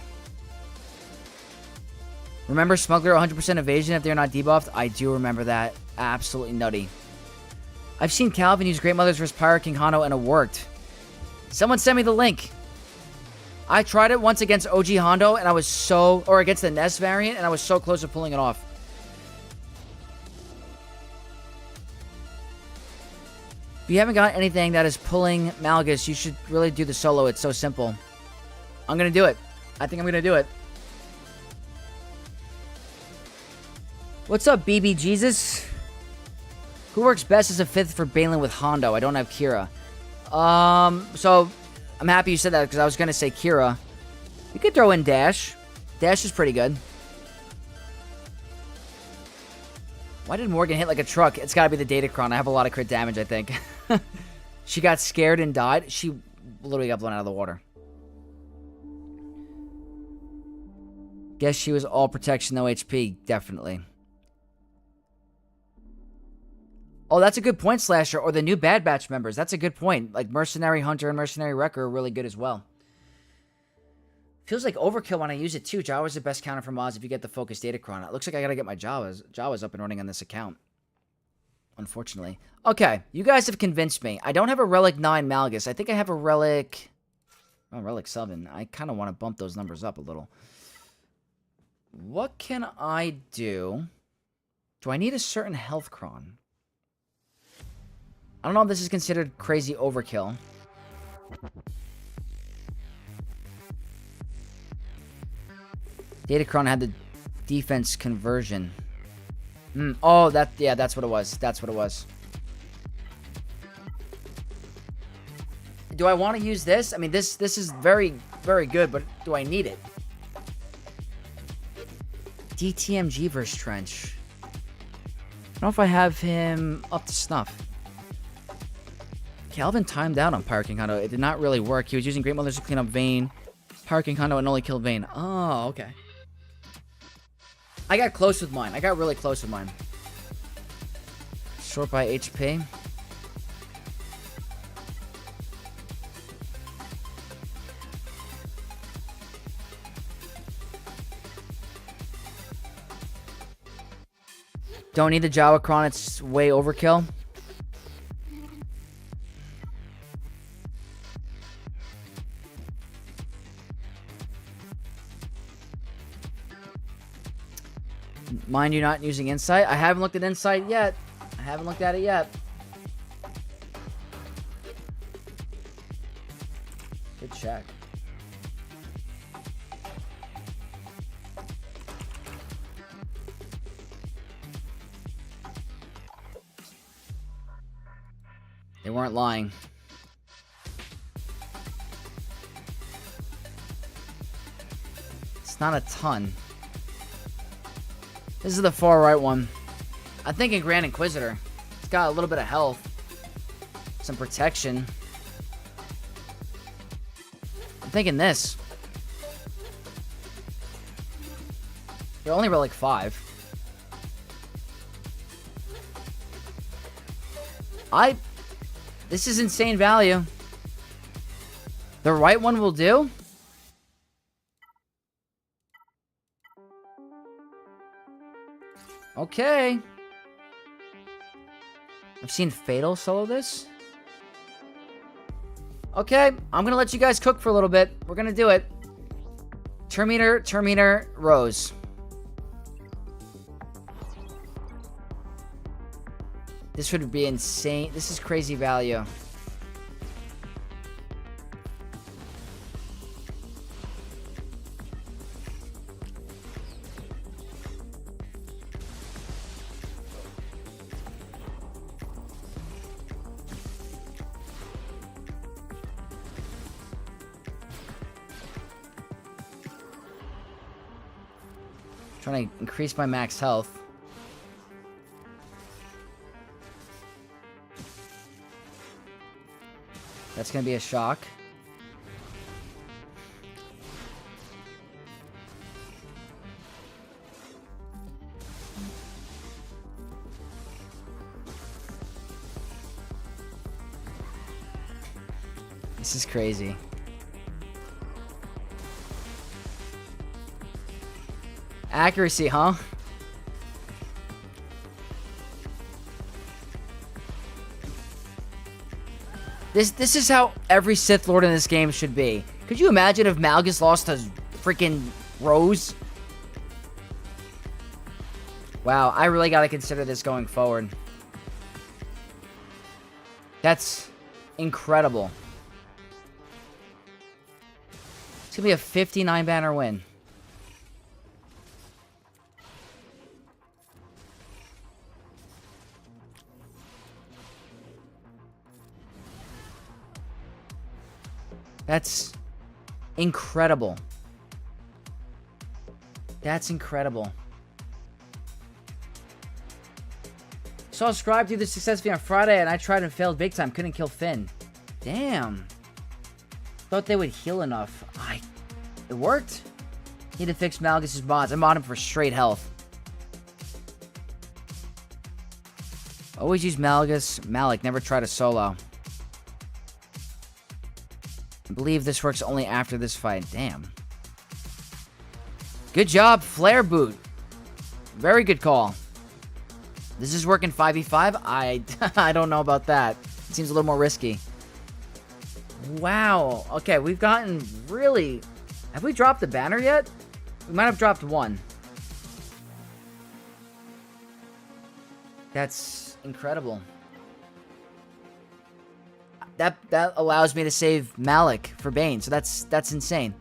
Remember Smuggler 100% evasion if they're not debuffed? I do remember that. Absolutely nutty. I've seen Calvin use Great Mothers vs. Pirate King Hano and it worked. Someone send me the link. I tried it once against OG Hondo and I was so... Or against the Nest variant and I was so close to pulling it off. If you haven't got anything that is pulling Malgus, you should really do the solo. It's so simple. I'm going to do it. I think I'm going to do it. What's up, BB Jesus? Who works best as a 5th for Balin with Hondo? I don't have Kira. So I'm happy you said that because I was going to say Kira. You could throw in Dash. Dash is pretty good. Why did Morgan hit like a truck? It's got to be the Datacron. I have a lot of crit damage, I think. She got scared and died. She literally got blown out of the water. Guess she was all protection, no HP. Definitely. Oh, that's a good point, Slasher. Or the new Bad Batch members. That's a good point. Like Mercenary Hunter and Mercenary Wrecker are really good as well. Feels like overkill when I use it too. Jawa's the best counter for mods if you get the focus Datacron. It looks like I gotta get my Jawas up and running on this account. Unfortunately. Okay, you guys have convinced me. I don't have a Relic 9 Malgus. I think I have a Relic... Oh, Relic 7. I kind of want to bump those numbers up a little. What can I do? Do I need a certain health cron? I don't know if this is considered crazy overkill. Datacron had the defense conversion. Oh, yeah, that's what it was. That's what it was. Do I want to use this? I mean, this is very, very good, but do I need it? DTMG versus Trench. I don't know if I have him up to snuff. Calvin timed out on Pyro King Hondo. It did not really work. He was using Great Mothers to clean up Vayne. Pyro King Hondo and only killed Vayne. Oh, okay. I got close with mine. I got really close with mine. Short by HP. Don't need the Jawa Cron. It's way overkill. Mind you, not using Insight. I haven't looked at Insight yet. I haven't looked at it yet. Good check. They weren't lying. It's not a ton. This is the far right one. I'm thinking Grand Inquisitor. It's got a little bit of health. Some protection. I'm thinking this. They're only Relic 5. This is insane value. The right one will do. Okay. I've seen Fatal solo this. Okay, I'm gonna let you guys cook for a little bit. We're gonna do it. Terminator, Rose. This would be insane. This is crazy value. Trying to increase my max health. That's going to be a shock. This is crazy. Accuracy, huh? This is how every Sith Lord in this game should be. Could you imagine if Malgus lost to freaking Rose? Wow, I really gotta consider this going forward. That's incredible. It's going to be a 59 banner win. That's incredible. That's incredible. Saw Scribe do this successfully on Friday, and I tried and failed big time. Couldn't kill Finn. Damn. Thought they would heal enough. It worked. Need to fix Malgus' mods. I'm on him for straight health. Always use Malgus. Malik, never tried a solo. I believe this works only after this fight. Damn. Good job, Flare Boot. Very good call. This is working 5v5? I don't know about that. It seems a little more risky. Wow. Okay, we've gotten really... Have we dropped the banner yet? We might have dropped one. That's incredible. That allows me to save Malik for Bane, so that's insane.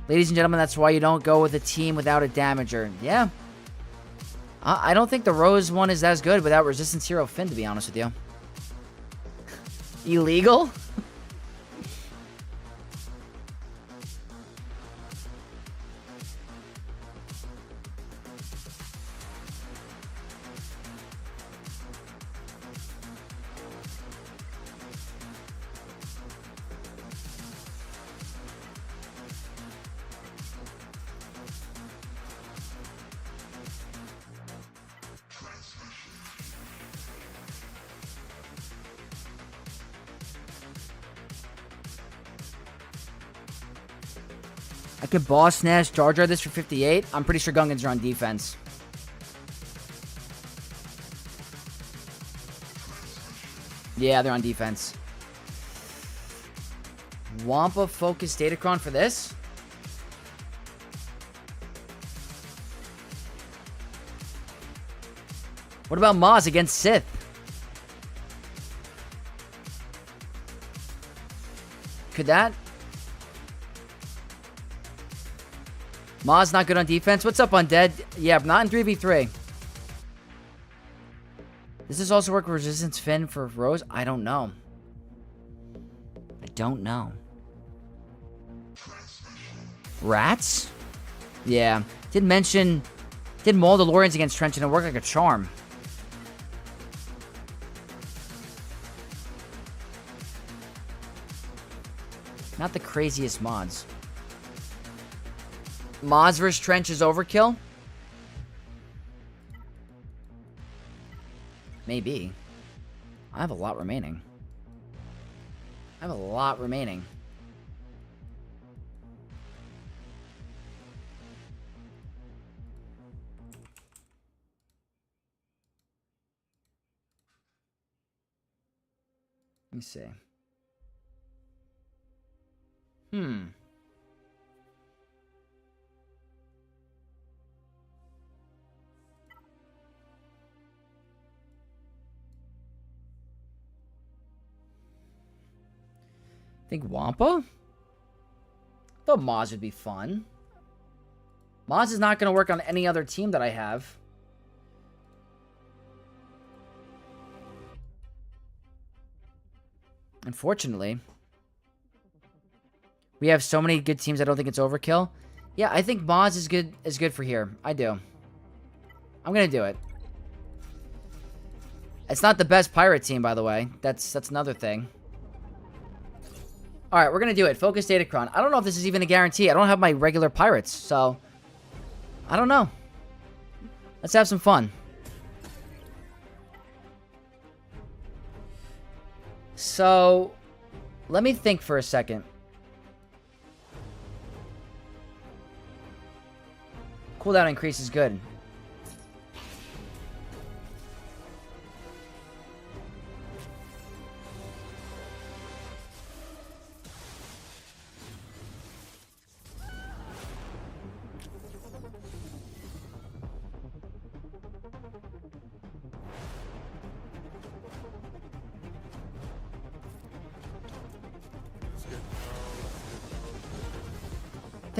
Ladies and gentlemen, that's why you don't go with a team without a damager. Yeah. I don't think the Rose one is as good without Resistance Hero Finn, to be honest with you. Illegal? I could boss Snash Jar Jar this for 58. I'm pretty sure Gungans are on defense. Yeah, they're on defense. Wampa Focus Datacron for this? What about Maz against Sith? Could that? Maz not good on defense. What's up, Undead? Yeah, but not in 3v3. Does this also work with Resistance Finn for Rose? I don't know. I don't know. Rats? Yeah. Did Mandalorians against Trench and it worked like a charm. Not the craziest mods. Mods vs. Trench is overkill? Maybe. I have a lot remaining. Let me see. Think Wampa? I thought Maz would be fun. Maz is not going to work on any other team that I have. Unfortunately. We have so many good teams I don't think it's overkill. Yeah, I think Maz is good for here. I do. I'm going to do it. It's not the best pirate team, by the way. That's another thing. Alright, we're going to do it. Focus Datacron. I don't know if this is even a guarantee. I don't have my regular pirates, so... I don't know. Let's have some fun. So... Let me think for a second. Cooldown increase is good.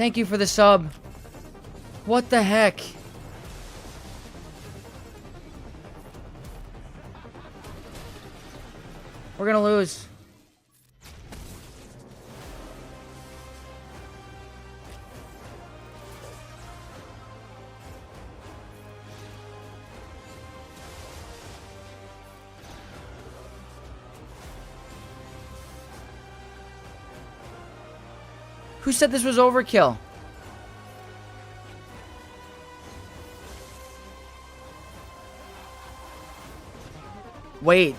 Thank you for the sub. What the heck? We're gonna lose. Who said this was overkill? Wait.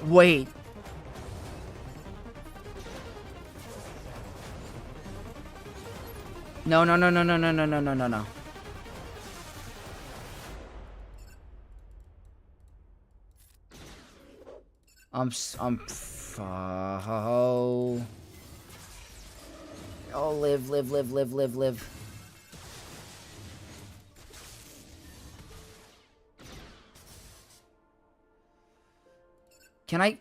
No. Oh, live. Can I?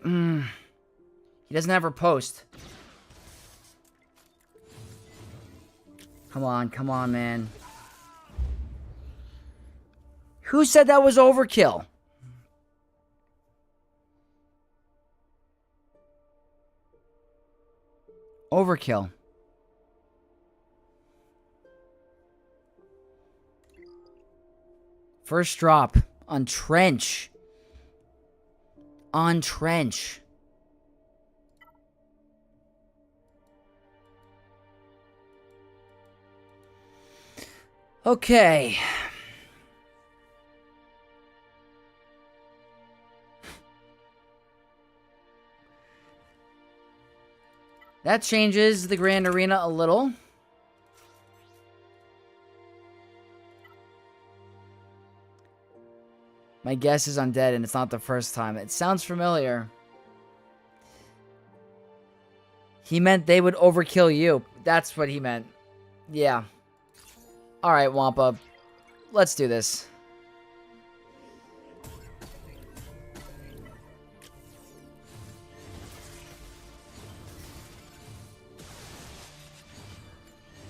He doesn't have her post. Come on, man. Who said that was overkill? Overkill. First drop on Trench. On Trench. Okay. That changes the Grand Arena a little. My guess is undead, and it's not the first time. It sounds familiar. He meant they would overkill you. That's what he meant. Yeah. Alright, Wampa. Let's do this.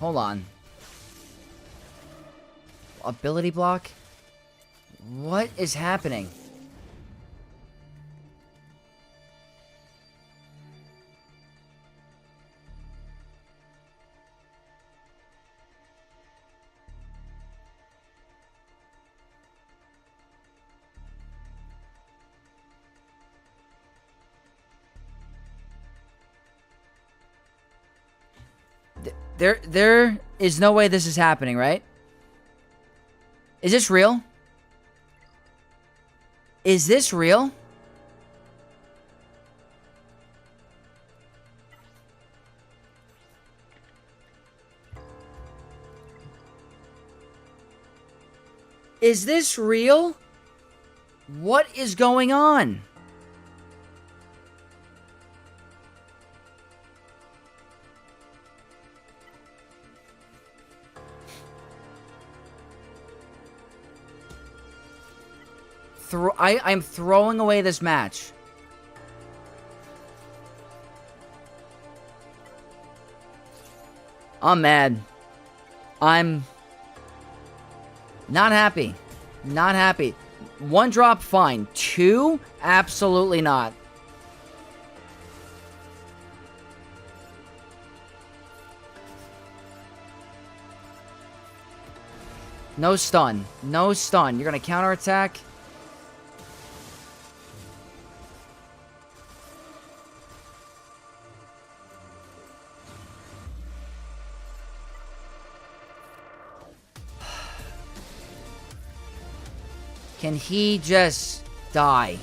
Hold on. Ability block? What is happening? There is no way this is happening, right? Is this real? Is this real? Is this real? What is going on? I'm throwing away this match. I'm mad. I'm not happy. Not happy. One drop, fine. Two, absolutely not. No stun. No stun. You're going to counterattack. Can he just die?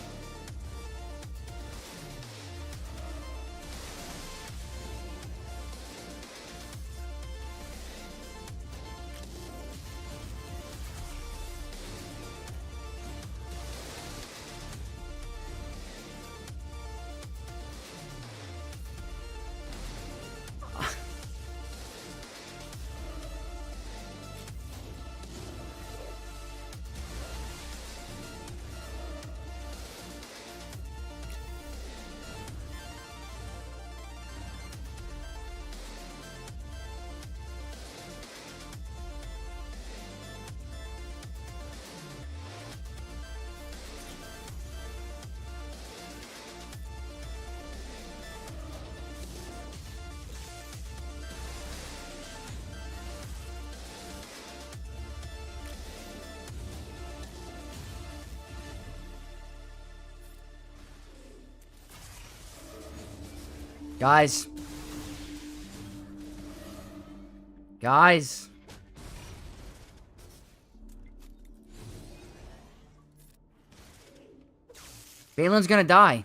Guys. Guys. Balin's gonna die.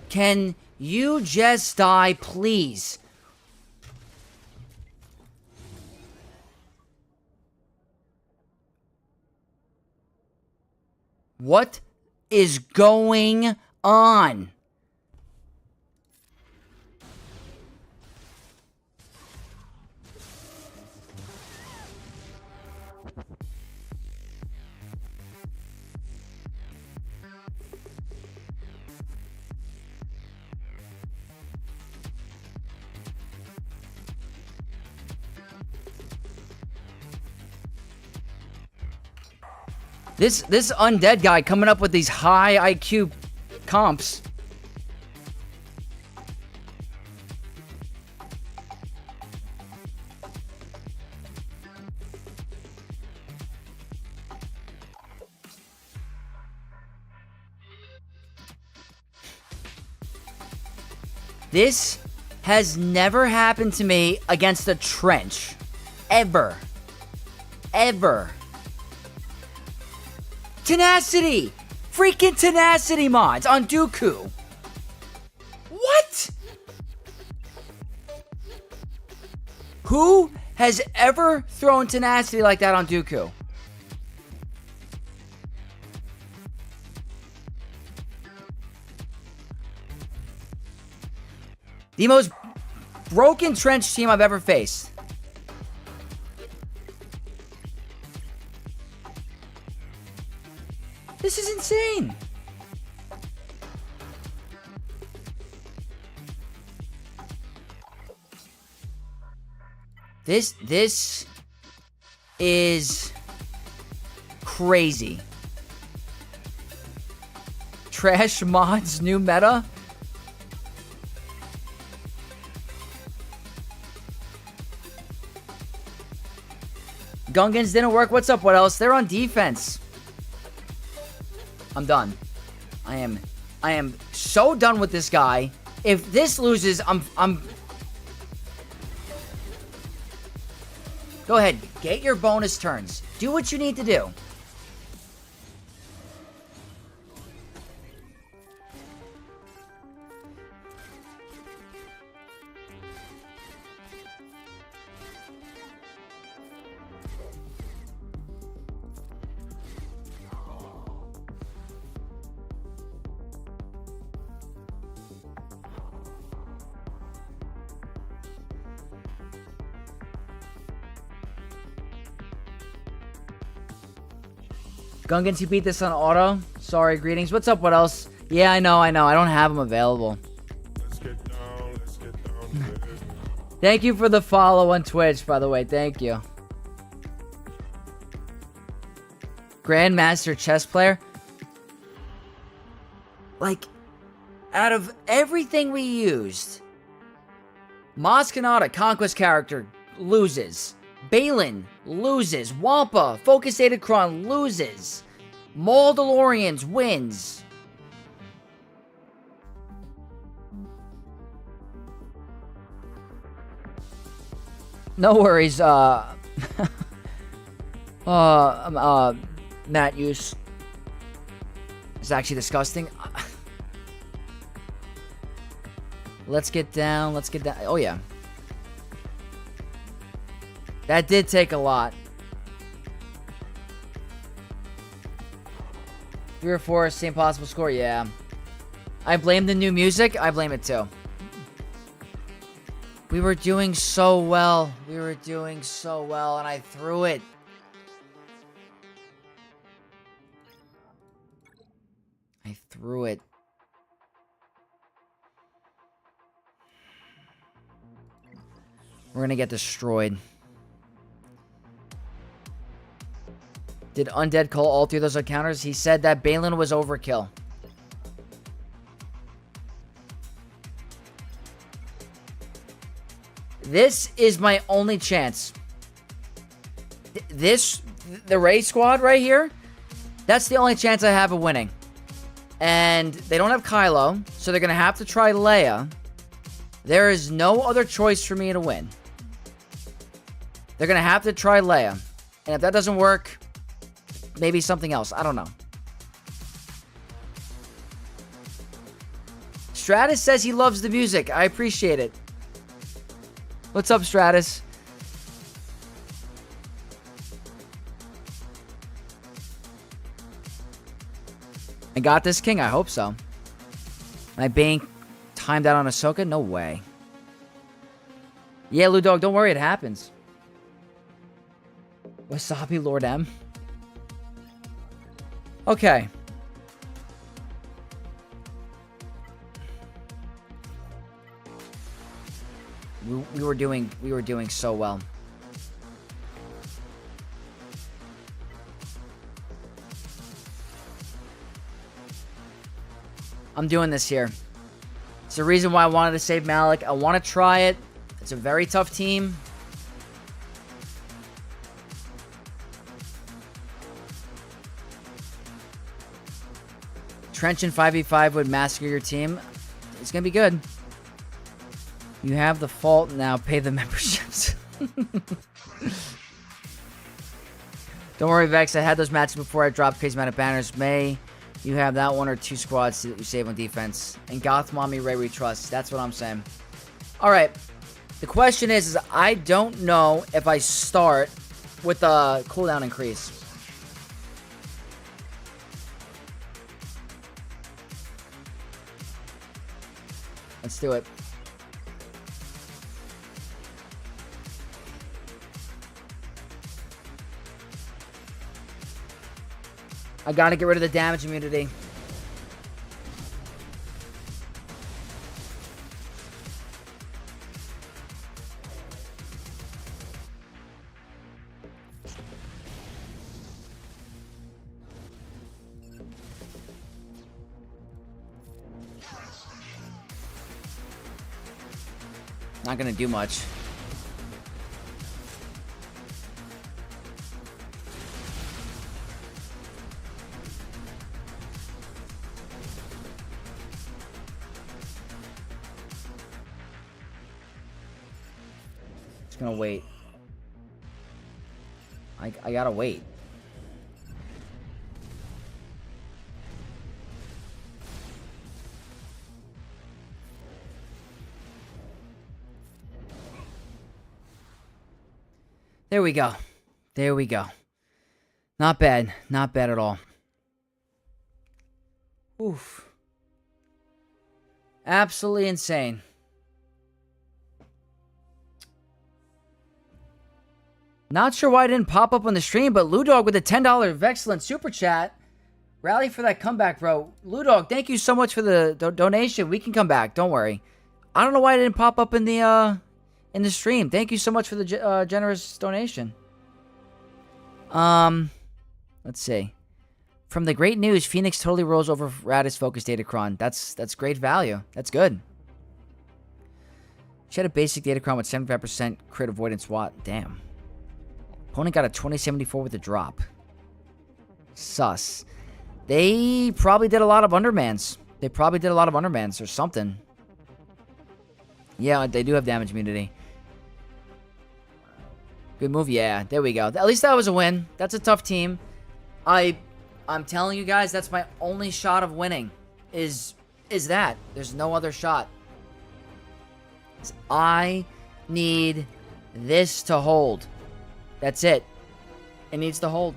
Can you just die, please? What is going on? This undead guy coming up with these high IQ comps. This has never happened to me against a trench. Ever. Ever. Tenacity! Freaking tenacity mods on Dooku. What? Who has ever thrown tenacity like that on Dooku? The most broken trench team I've ever faced. This is insane. This is crazy. Trash mods new meta? Gungans didn't work. What's up? What else? They're on defense. I'm done. I am so done with this guy. If this loses, I'm Go ahead, get your bonus turns. Do what you need to do. Gungans, you beat this on auto? Sorry, greetings. What's up, what else? Yeah, I know. I don't have them available. Let's get down. Thank you for the follow on Twitch, by the way. Thank you. Grandmaster chess player? Like, out of everything we used, Maz Kanata, Conquest character, loses. Balin loses. Wampa, Focus Datacron loses. Mandalorians wins. No worries, Matt use. It's actually disgusting. Let's get down. Oh, yeah. That did take a lot. 3 or 4, same possible score, yeah. I blame the new music. I blame it too. We were doing so well. And I threw it. We're gonna get destroyed. Did Undead call all 3 of those encounters? He said that Balin was overkill. This is my only chance. The Ray squad right here, That's the only chance I have of winning. And they don't have Kylo, so they're going to have to try Leia. There is no other choice for me to win. They're going to have to try Leia. And if that doesn't work, maybe something else. I don't know. Stratus says he loves the music. I appreciate it. What's up, Stratus? I got this, King? I hope so. Am I being timed out on Ahsoka? No way. Yeah, Ludog, don't worry. It happens. Wasabi Lord M. Okay. We were doing so well. I'm doing this here. It's the reason why I wanted to save Malik. I want to try it. It's a very tough team. Trench and 5v5 would massacre your team. It's going to be good. You have the fault now. Pay the memberships. Don't worry, Vex. I had those matches before I dropped crazy amount of banners. May you have that one or two squads that you save on defense. And Goth Mommy Ray we trust. That's what I'm saying. Alright. The question is I don't know if I start with a cooldown increase. Let's do it. I gotta get rid of the damage immunity. Not gonna do much. Gonna wait. I gotta wait. There we go. There we go. Not bad. Not bad at all. Oof. Absolutely insane. Not sure why it didn't pop up on the stream, but Ludog with a $10 excellent super chat. Rally for that comeback, bro. Ludog, thank you so much for the donation. We can come back. Don't worry. I don't know why it didn't pop up in the stream. Thank you so much for the generous donation. Let's see. From the great news, Phoenix totally rolls over Radis Focus Datacron. That's great value. That's good. She had a basic Datacron with 75% crit avoidance watt. Damn. Opponent got a 2074 with a drop. Sus. They probably did a lot of undermans. They probably did a lot of undermans or something. Yeah, they do have damage immunity. Good move. Yeah, there we go. At least that was a win. That's a tough team. I'm telling you guys, that's my only shot of winning. Is that. There's no other shot. I need this to hold. That's it. It needs to hold.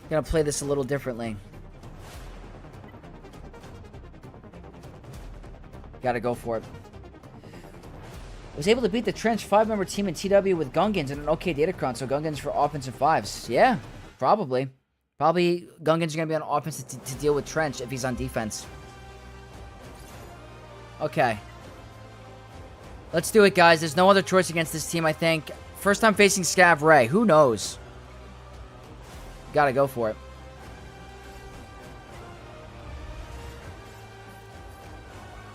Gonna play this a little differently. Gotta go for it. Was able to beat the Trench 5-member team in TW with Gungans and an okay Datacron, so Gungans for offensive 5s. Yeah, probably. Probably Gungans are going to be on offense to deal with Trench if he's on defense. Okay. Let's do it, guys. There's no other choice against this team, I think. First time facing Scav Ray. Who knows? Gotta go for it.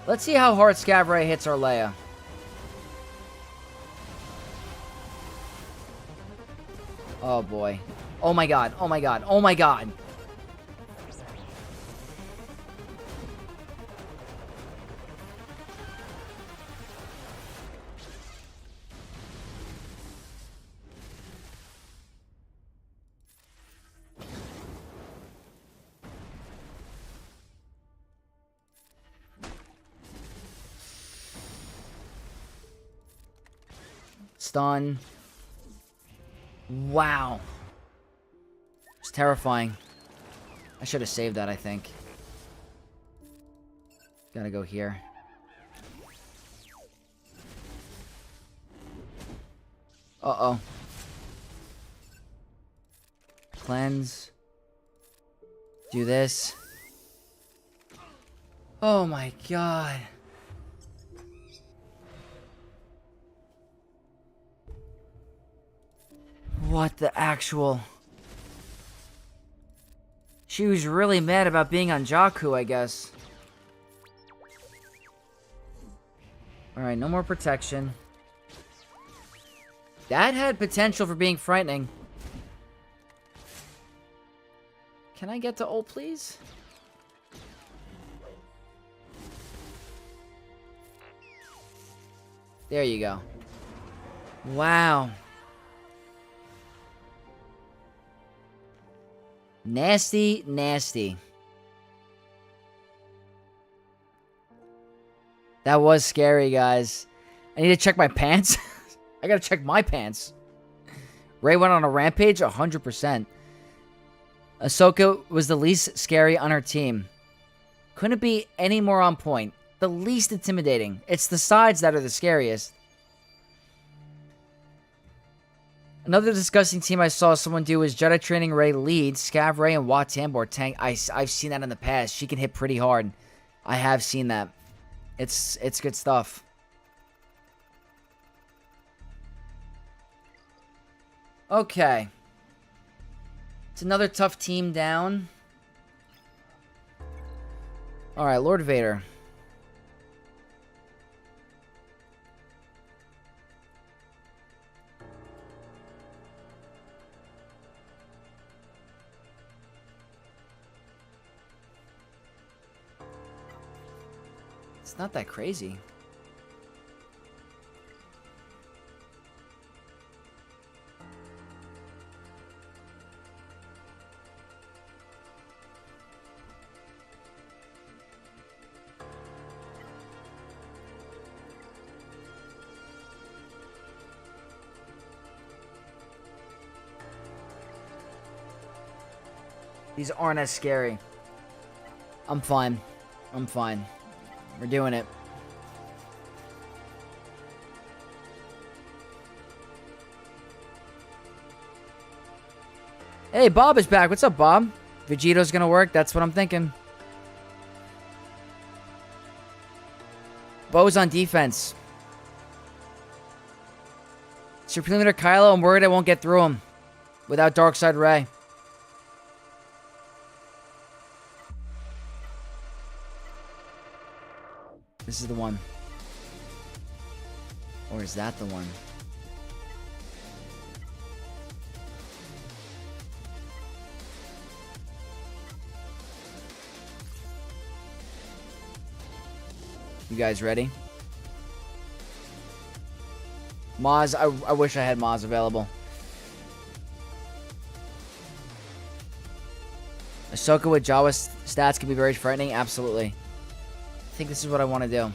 Let's see how hard Scavray hits our Leia. Oh boy. Oh my god. Oh my god. Oh my god. Stun. Wow. It's terrifying. I should have saved that, I think. Gotta go here. Uh-oh. Cleanse. Do this. Oh my god. What the actual... She was really mad about being on Jakku, I guess. Alright, no more protection. That had potential for being frightening. Can I get to ult, please? There you go. Wow. Nasty, nasty. That was scary, guys. I need to check my pants. I gotta check my pants. Rey went on a rampage, 100%. Ahsoka was the least scary on her team. Couldn't be any more on point. The least intimidating. It's the sides that are the scariest. Another disgusting team I saw someone do is Jedi Training Rey lead, Scav Rey, and Wat Tambor tank. I've seen that in the past. She can hit pretty hard. I have seen that. It's good stuff. Okay. It's another tough team down. Alright, Lord Vader. It's not that crazy. These aren't as scary. I'm fine. I'm fine. We're doing it. Hey, Bob is back. What's up, Bob? Vegeto's gonna work. That's what I'm thinking. Bo's on defense. Supreme Leader Kylo, I'm worried I won't get through him without Darkside Rey. This is the one. Or is that the one? You guys ready? Maz, I wish I had Maz available. Ahsoka with Jawa's stats can be very frightening. Absolutely. I think this is what I want to do.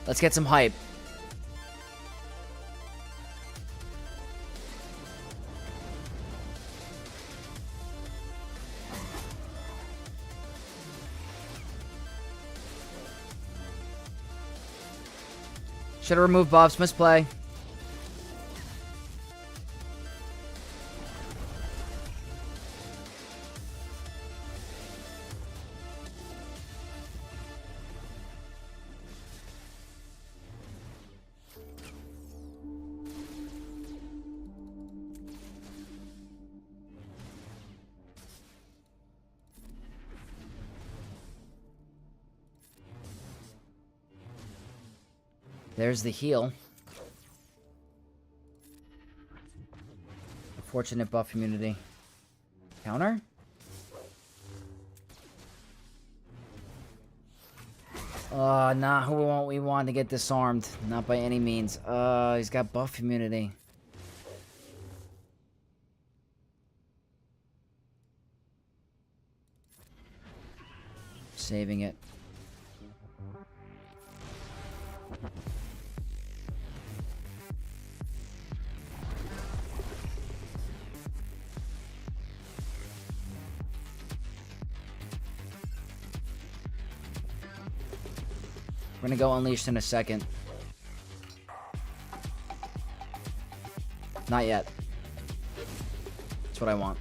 Let's get some hype. Should have removed Bob's misplay. There's the heal. Fortunate buff immunity. Counter? Nah, who won't we want to get disarmed? Not by any means. He's got buff immunity. Saving it. We're gonna go unleashed in a second. Not yet. That's what I want.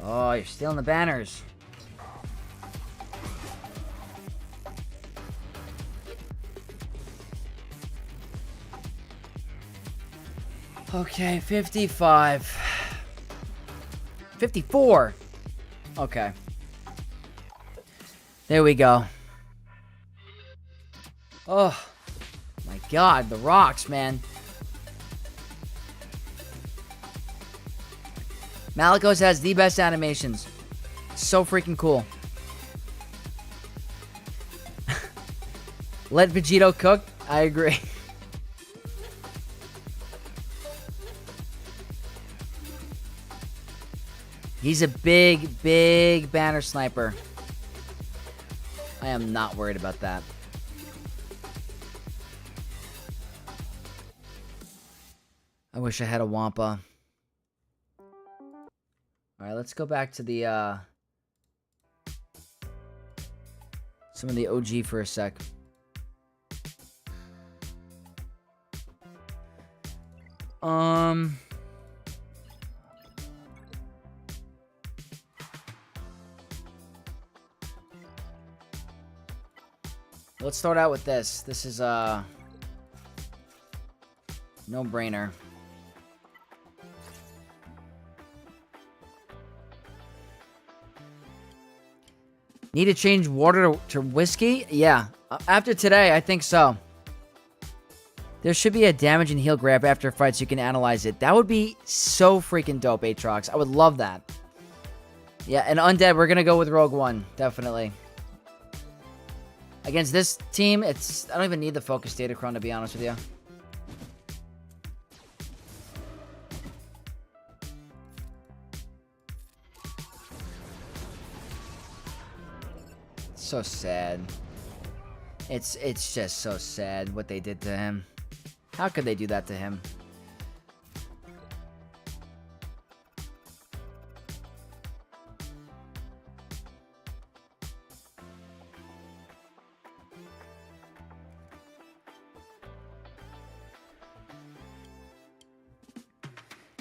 Oh, you're stealing the banners. Okay, 55. 54. Okay. There we go. Oh, my God, the rocks, man. Malikos has the best animations. So freaking cool. Let Vegito cook. I agree. He's a big, big banner sniper. I am not worried about that. I wish I had a Wampa. Alright, let's go back to the, some of the OG for a sec. Let's start out with this. This is, no-brainer. Need to change water to whiskey? Yeah. After today, I think so. There should be a damage and heal grab after fights so you can analyze it. That would be so freaking dope, Aatrox. I would love that. Yeah, and Undead, we're going to go with Rogue One. Definitely. Against this team, I don't even need the focus Datacron, to be honest with you. So sad. It's just so sad what they did to him. How could they do that to him?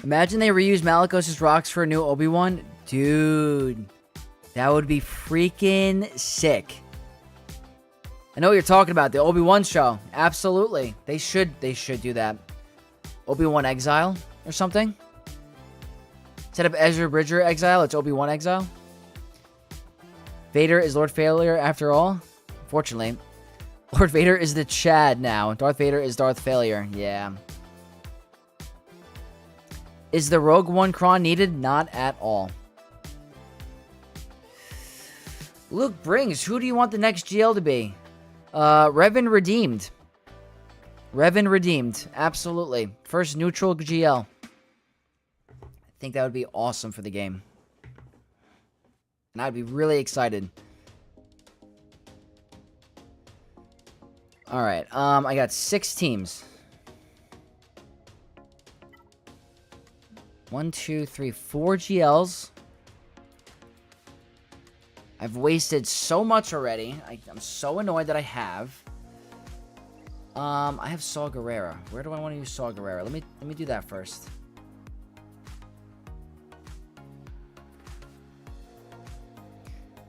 Imagine they reuse Malikos' rocks for a new Obi-Wan. Dude, that would be freaking sick. I know what you're talking about, the Obi-Wan show. Absolutely. They should do that. Obi-Wan Exile or something. Instead of Ezra Bridger Exile, it's Obi-Wan Exile. Vader is Lord Failure after all. Fortunately, Lord Vader is the Chad now. Darth Vader is Darth Failure. Yeah. Is the Rogue One Kron needed? Not at all. Luke Brings, who do you want the next GL to be? Revan Redeemed. Revan Redeemed. Absolutely. First neutral GL. I think that would be awesome for the game. And I'd be really excited. Alright, I got 6 teams. 1, 2, 3, 4 GLs. I've wasted so much already. I'm so annoyed that I have. I have Saw Gerrera. Where do I want to use Saw Gerrera? Let me do that first.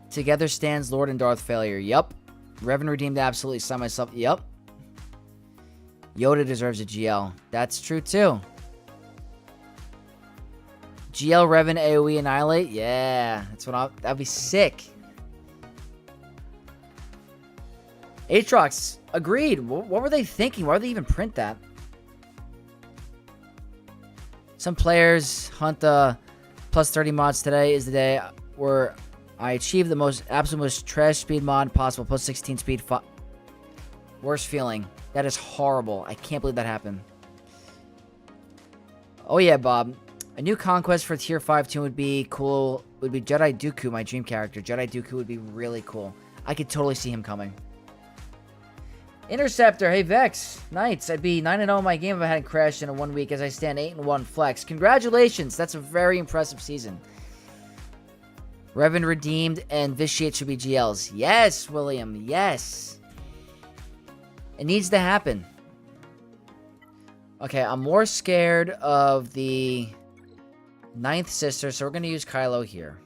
Together stands Lord and Darth Failure. Yup. Revan Redeemed absolutely saw myself. Yup. Yoda deserves a GL. That's true too. GL Revan AoE Annihilate? Yeah. That's what that'd be sick. Aatrox, agreed. What were they thinking? Why would they even print that? Some players hunt the plus 30 mods. Today is the day where I achieved the absolute most trash speed mod possible. Plus 16 speed. Worst feeling. That is horrible. I can't believe that happened. Oh yeah, Bob. A new conquest for tier 5 tune would be cool. Would be Jedi Dooku, my dream character. Jedi Dooku would be really cool. I could totally see him coming. Interceptor, hey Vex. Knights, I'd be 9-0 in my game if I hadn't crashed in a 1 week as I stand 8-1 flex. Congratulations, that's a very impressive season. Revan Redeemed and Vitiate should be GLs. Yes, William, yes. It needs to happen. Okay, I'm more scared of the 9th sister, so we're going to use Kylo here.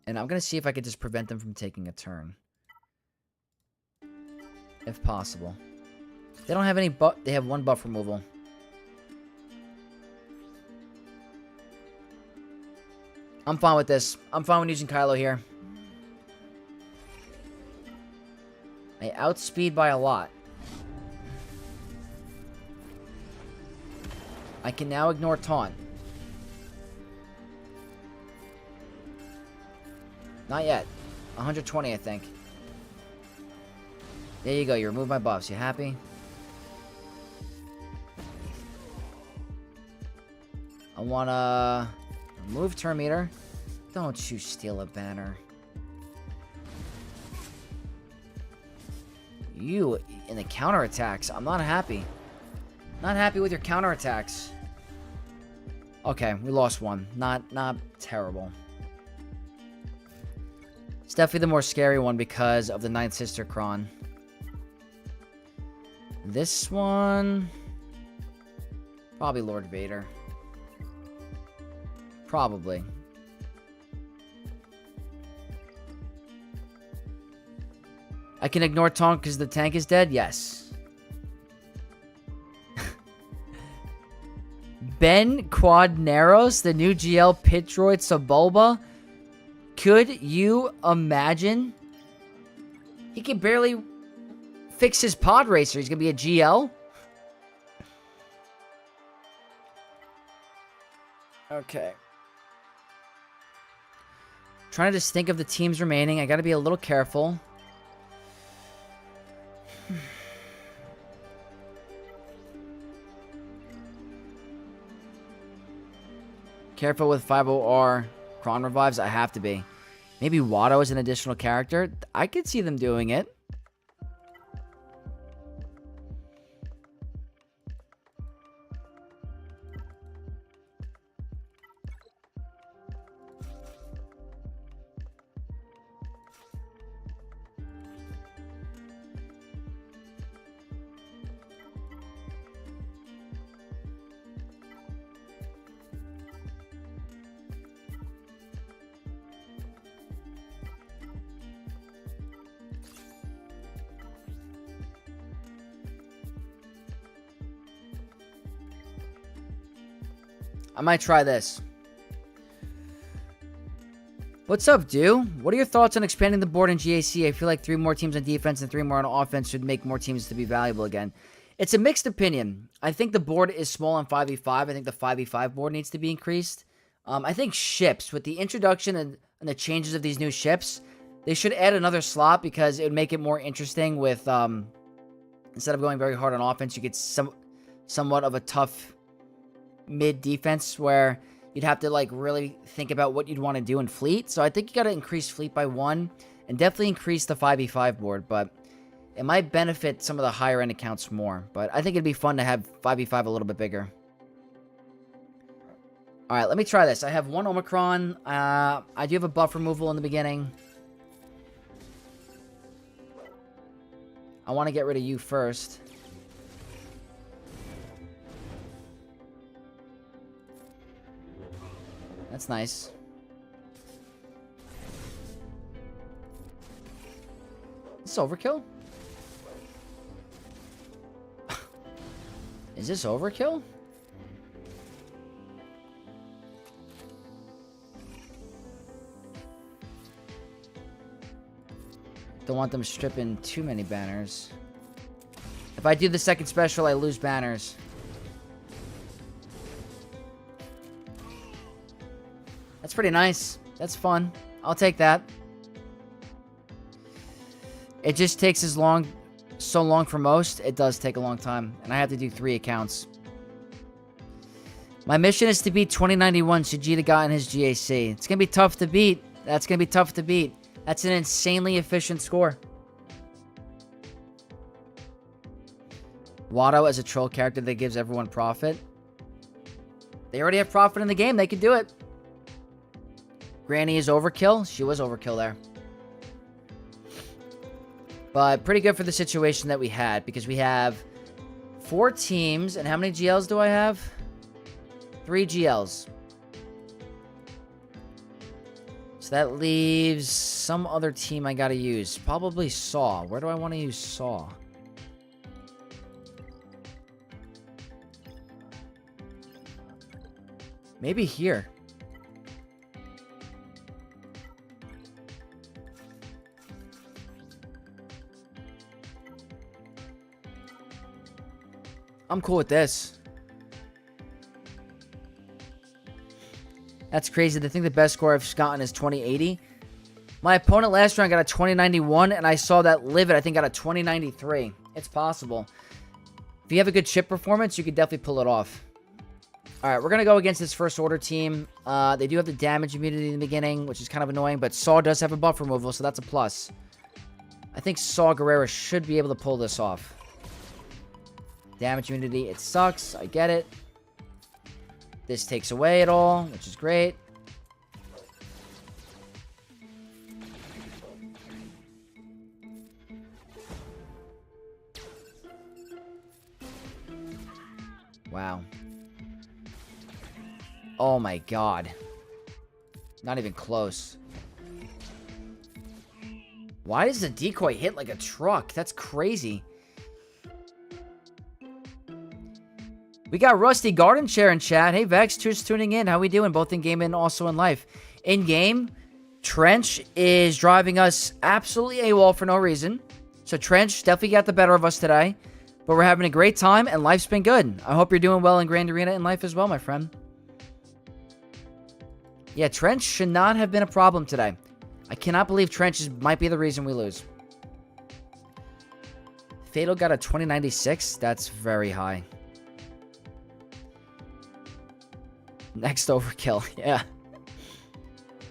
And I'm going to see if I could just prevent them from taking a turn. If possible. They don't have any buff. They have 1 buff removal. I'm fine with this. I'm fine with using Kylo here. I outspeed by a lot. I can now ignore taunt. Not yet. 120, I think. There you go. You removed my buffs. You happy? I want to remove turn meter. Don't you steal a banner. You in the counterattacks. I'm not happy. Not happy with your counterattacks. Okay, we lost one. Not terrible. It's definitely the more scary one because of the 9th sister Kron. This one... Probably Lord Vader. Probably. I can ignore taunt because the tank is dead? Yes. Ben Quadneros, the new GL pit droid Sebulba. Could you imagine? He can barely fix his pod racer. He's going to be a GL? Okay. Trying to just think of the teams remaining. I got to be a little careful. Careful with 50R Kron revives. I have to be. Maybe Watto is an additional character. I could see them doing it. I might try this. What's up, dude? What are your thoughts on expanding the board in GAC? I feel like 3 more teams on defense and 3 more on offense should make more teams to be valuable again. It's a mixed opinion. I think the board is small on 5v5. I think the 5v5 board needs to be increased. I think ships, with the introduction and the changes of these new ships, they should add another slot because it would make it more interesting with, instead of going very hard on offense, you get somewhat of a tough mid defense where you'd have to like really think about what you'd want to do in fleet. So I think you got to increase fleet by 1 and definitely increase the 5v5 board, but it might benefit some of the higher end accounts more. But I think it'd be fun to have 5v5 a little bit bigger. All right, let me try this. I have 1 Omicron. I do have a buff removal in the beginning. I want to get rid of you first. That's nice. Is this overkill? Is this overkill? Don't want them stripping too many banners. If I do the second special, I lose banners. That's pretty nice. That's fun. I'll take that. It just takes so long for most. It does take a long time. And I have to do 3 accounts. My mission is to beat 2091 Shijita got in his GAC. It's going to be tough to beat. That's going to be tough to beat. That's an insanely efficient score. Watto as a troll character that gives everyone profit. They already have profit in the game. They can do it. Granny is overkill. She was overkill there. But pretty good for the situation that we had. Because we have 4 teams. And how many GLs do I have? 3 GLs. So that leaves some other team I gotta use. Probably Saw. Where do I want to use Saw? Maybe here. I'm cool with this. That's crazy. I think the best score I've gotten is 2080. My opponent last round got a 2091, and I saw that Livid, I think, got a 2093. It's possible. If you have a good chip performance, you could definitely pull it off. Alright, we're going to go against this first order team. They do have the damage immunity in the beginning, which is kind of annoying, but Saw does have a buff removal, so that's a plus. I think Saw Gerrera should be able to pull this off. Damage immunity, it sucks. I get it. This takes away it all, which is great. Wow. Oh my god. Not even close. Why does the decoy hit like a truck? That's crazy. We got Rusty Garden Chair in chat. Hey, Vex, just tuning in. How we doing? Both in game and also in life. In game, Trench is driving us absolutely AWOL for no reason. So Trench definitely got the better of us today. But we're having a great time, and life's been good. I hope you're doing well in Grand Arena in life as well, my friend. Yeah, Trench should not have been a problem today. I cannot believe Trench might be the reason we lose. Fatal got a 2096. That's very high. Next overkill, yeah.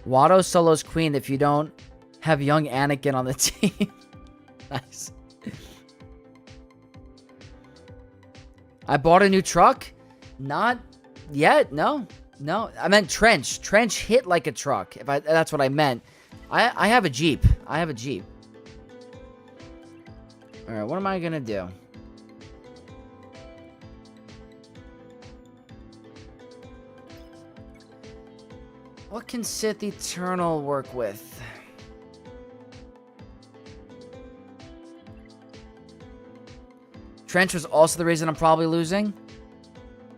Watto solos Queen if you don't have young Anakin on the team. Nice. I bought a new truck? Not yet, no. No, I meant Trench. Trench hit like a truck. That's what I meant. I have a Jeep. I have a Jeep. Alright, what am I gonna do? What can Sith Eternal work with? Trench was also the reason I'm probably losing.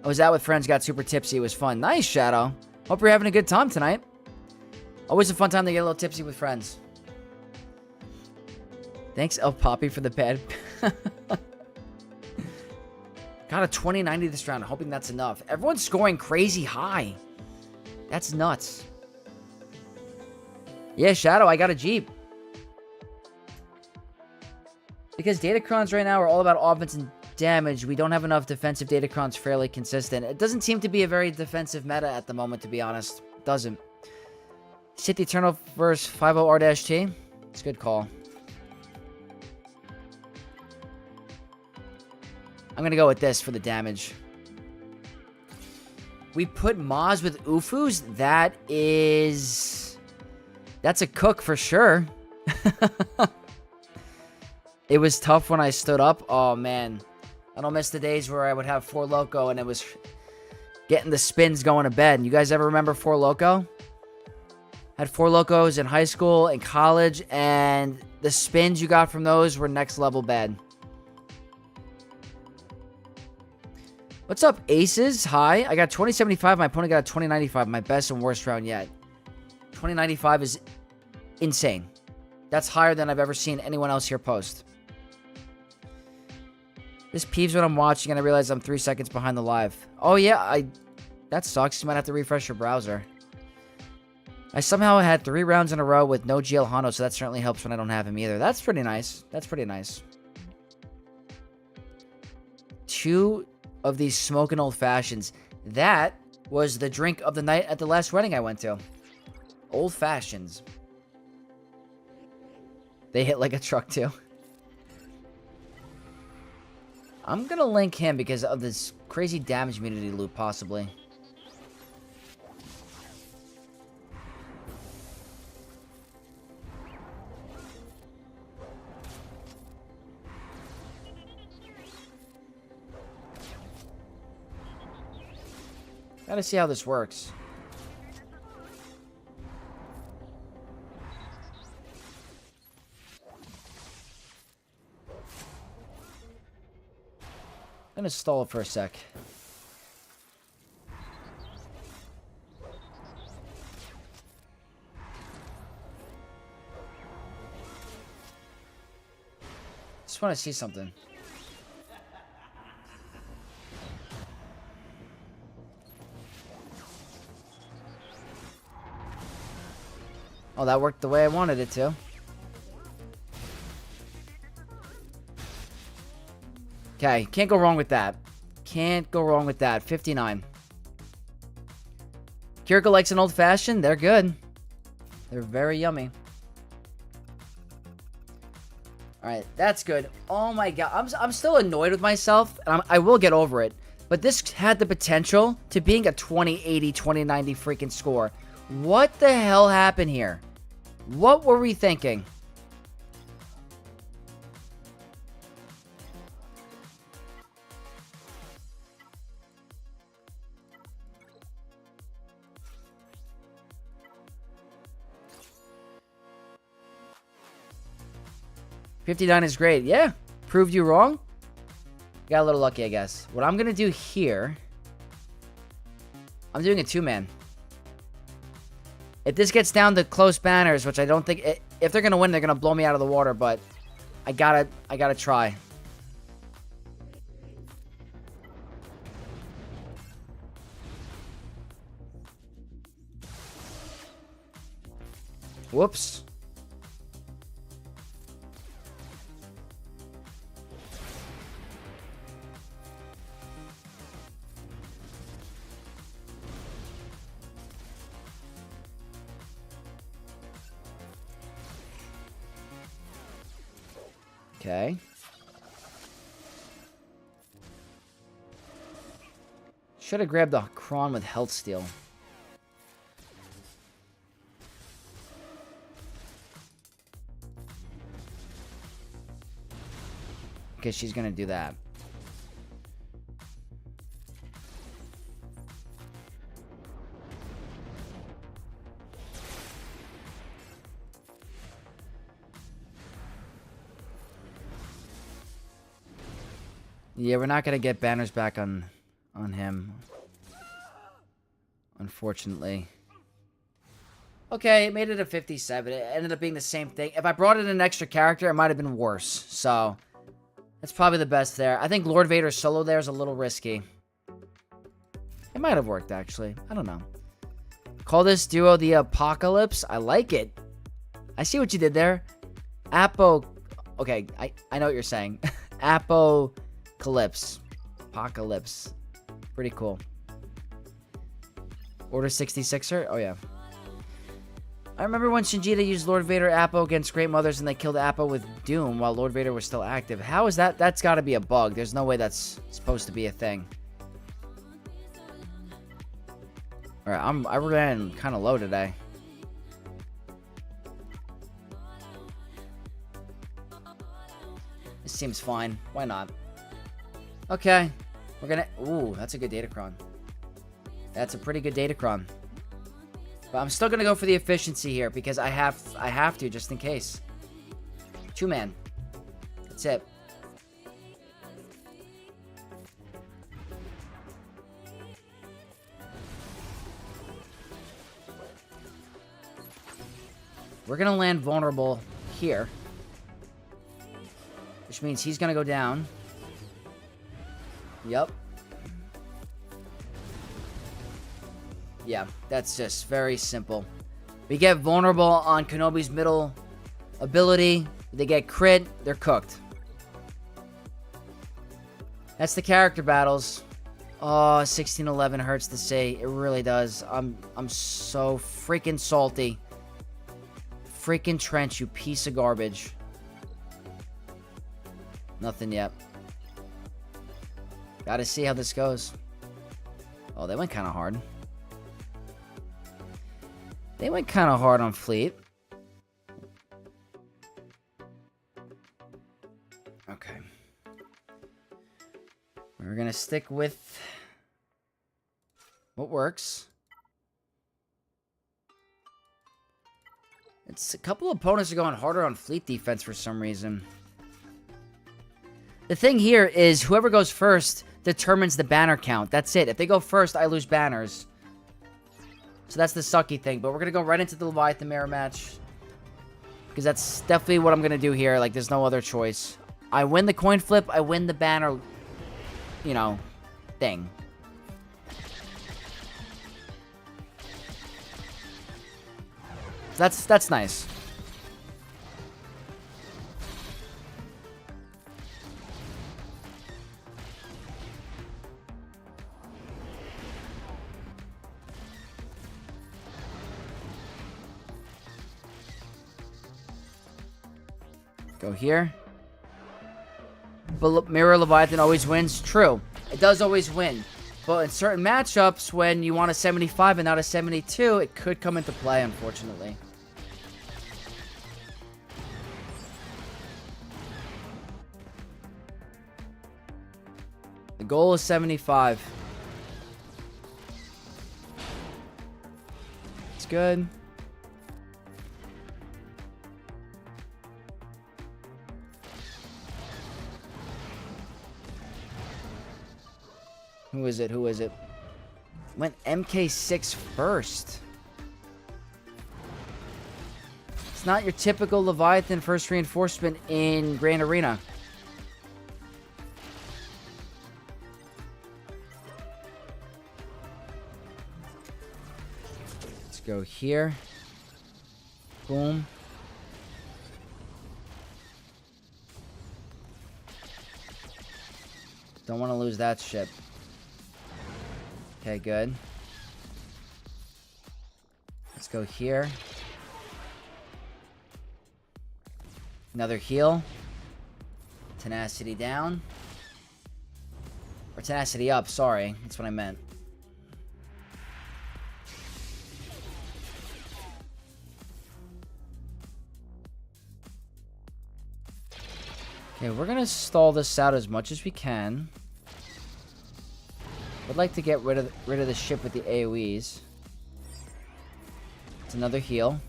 I was out with friends, got super tipsy. It was fun. Nice, Shadow. Hope you're having a good time tonight. Always a fun time to get a little tipsy with friends. Thanks, El Poppy, for the bad. Got a 2090 this round. Hoping that's enough. Everyone's scoring crazy high. That's nuts. Yeah, Shadow, I got a Jeep. Because Datacrons right now are all about offense and damage. We don't have enough defensive Datacrons fairly consistent. It doesn't seem to be a very defensive meta at the moment, to be honest. It doesn't. Sith Eternal versus 50 R-T. It's a good call. I'm going to go with this for the damage. We put Maz with Ufus. That's a cook for sure. It was tough when I stood up. Oh, man. I don't miss the days where I would have Four Loko and it was getting the spins going to bed. You guys ever remember Four Loko? Had Four Lokos in high school and college, and the spins you got from those were next level bad. What's up, Aces? Hi. I got 2075. My opponent got a 2095. My best and worst round yet. 2095 is insane. That's higher than I've ever seen anyone else here post. This peeves when I'm watching and I realize I'm 3 seconds behind the live. Oh, yeah. That sucks. You might have to refresh your browser. I somehow had 3 rounds in a row with no GL Hondo, so that certainly helps when I don't have him either. That's pretty nice. That's pretty nice. 2 of these smoking old fashions. That was the drink of the night at the last wedding I went to. Old fashions. They hit like a truck too. I'm gonna link him because of this crazy damage immunity loop, possibly. Gotta see how this works. I'm gonna stall it for a sec. Just want to see something. Oh, that worked the way I wanted it to. Okay, can't go wrong with that. Can't go wrong with that. 59. Kiriko likes an old-fashioned. They're good. They're very yummy. Alright, that's good. Oh my god. I'm still annoyed with myself. And I will get over it. But this had the potential to being a 2080, 2090 freaking score. What the hell happened here? What were we thinking? $59 is great. Yeah. Proved you wrong. Got a little lucky, I guess. What I'm going to do here... I'm doing a 2-man. If this gets down to close banners, which I don't think... If they're going to win, they're going to blow me out of the water, but... I gotta try. Whoops. Okay. Should have grabbed the Kron with Health Steal. Okay, she's gonna do that. Yeah, we're not gonna get banners back on him. Unfortunately. Okay, it made it a 57. It ended up being the same thing. If I brought in an extra character, it might have been worse. So, that's probably the best there. I think Lord Vader solo there is a little risky. It might have worked, actually. I don't know. Call this duo the Apocalypse. I like it. I see what you did there. Okay, I know what you're saying. Apocalypse. Apocalypse. Pretty cool. Order 66er? Oh, yeah. I remember when Shinjita used Lord Vader Appo against Great Mothers and they killed Appo with Doom while Lord Vader was still active. How is that? That's got to be a bug. There's no way that's supposed to be a thing. Alright, I ran kind of low today. This seems fine. Why not? Okay. We're gonna... Ooh, that's a good Datacron. That's a pretty good Datacron. But I'm still gonna go for the efficiency here because I have to just in case. 2-man. That's it. We're gonna land vulnerable here, which means he's gonna go down. Yep. Yeah, that's just very simple. We get vulnerable on Kenobi's middle ability. They get crit, they're cooked. That's the character battles. Oh, 1611 hurts to say. It really does. I'm so freaking salty. Freaking Trench, you piece of garbage. Nothing yet. Gotta see how this goes. Oh, they went kind of hard. They went kind of hard on Fleet. Okay. We're gonna stick with what works. It's a couple opponents are going harder on Fleet defense for some reason. The thing here is whoever goes first determines the banner count. That's it. If they go first, I lose banners. So that's the sucky thing. But we're going to go right into the Leviathan mirror match. Because that's definitely what I'm going to do here. Like, there's no other choice. I win the coin flip. I win the banner, you know, thing. That's nice. Go here. But Mirror Leviathan always wins. True. It does always win. But in certain matchups, when you want a 75 and not a 72, it could come into play, unfortunately. The goal is 75. It's good. Who is it? Who is it? Went MK6 first. It's not your typical Leviathan first reinforcement in Grand Arena. Let's go here. Boom. Don't want to lose that ship. Okay, good. Let's go here. Another heal. Tenacity down. Or tenacity up, sorry. That's what I meant. Okay, we're gonna stall this out as much as we can. Would like to get rid of the ship with the AoEs. It's another heal.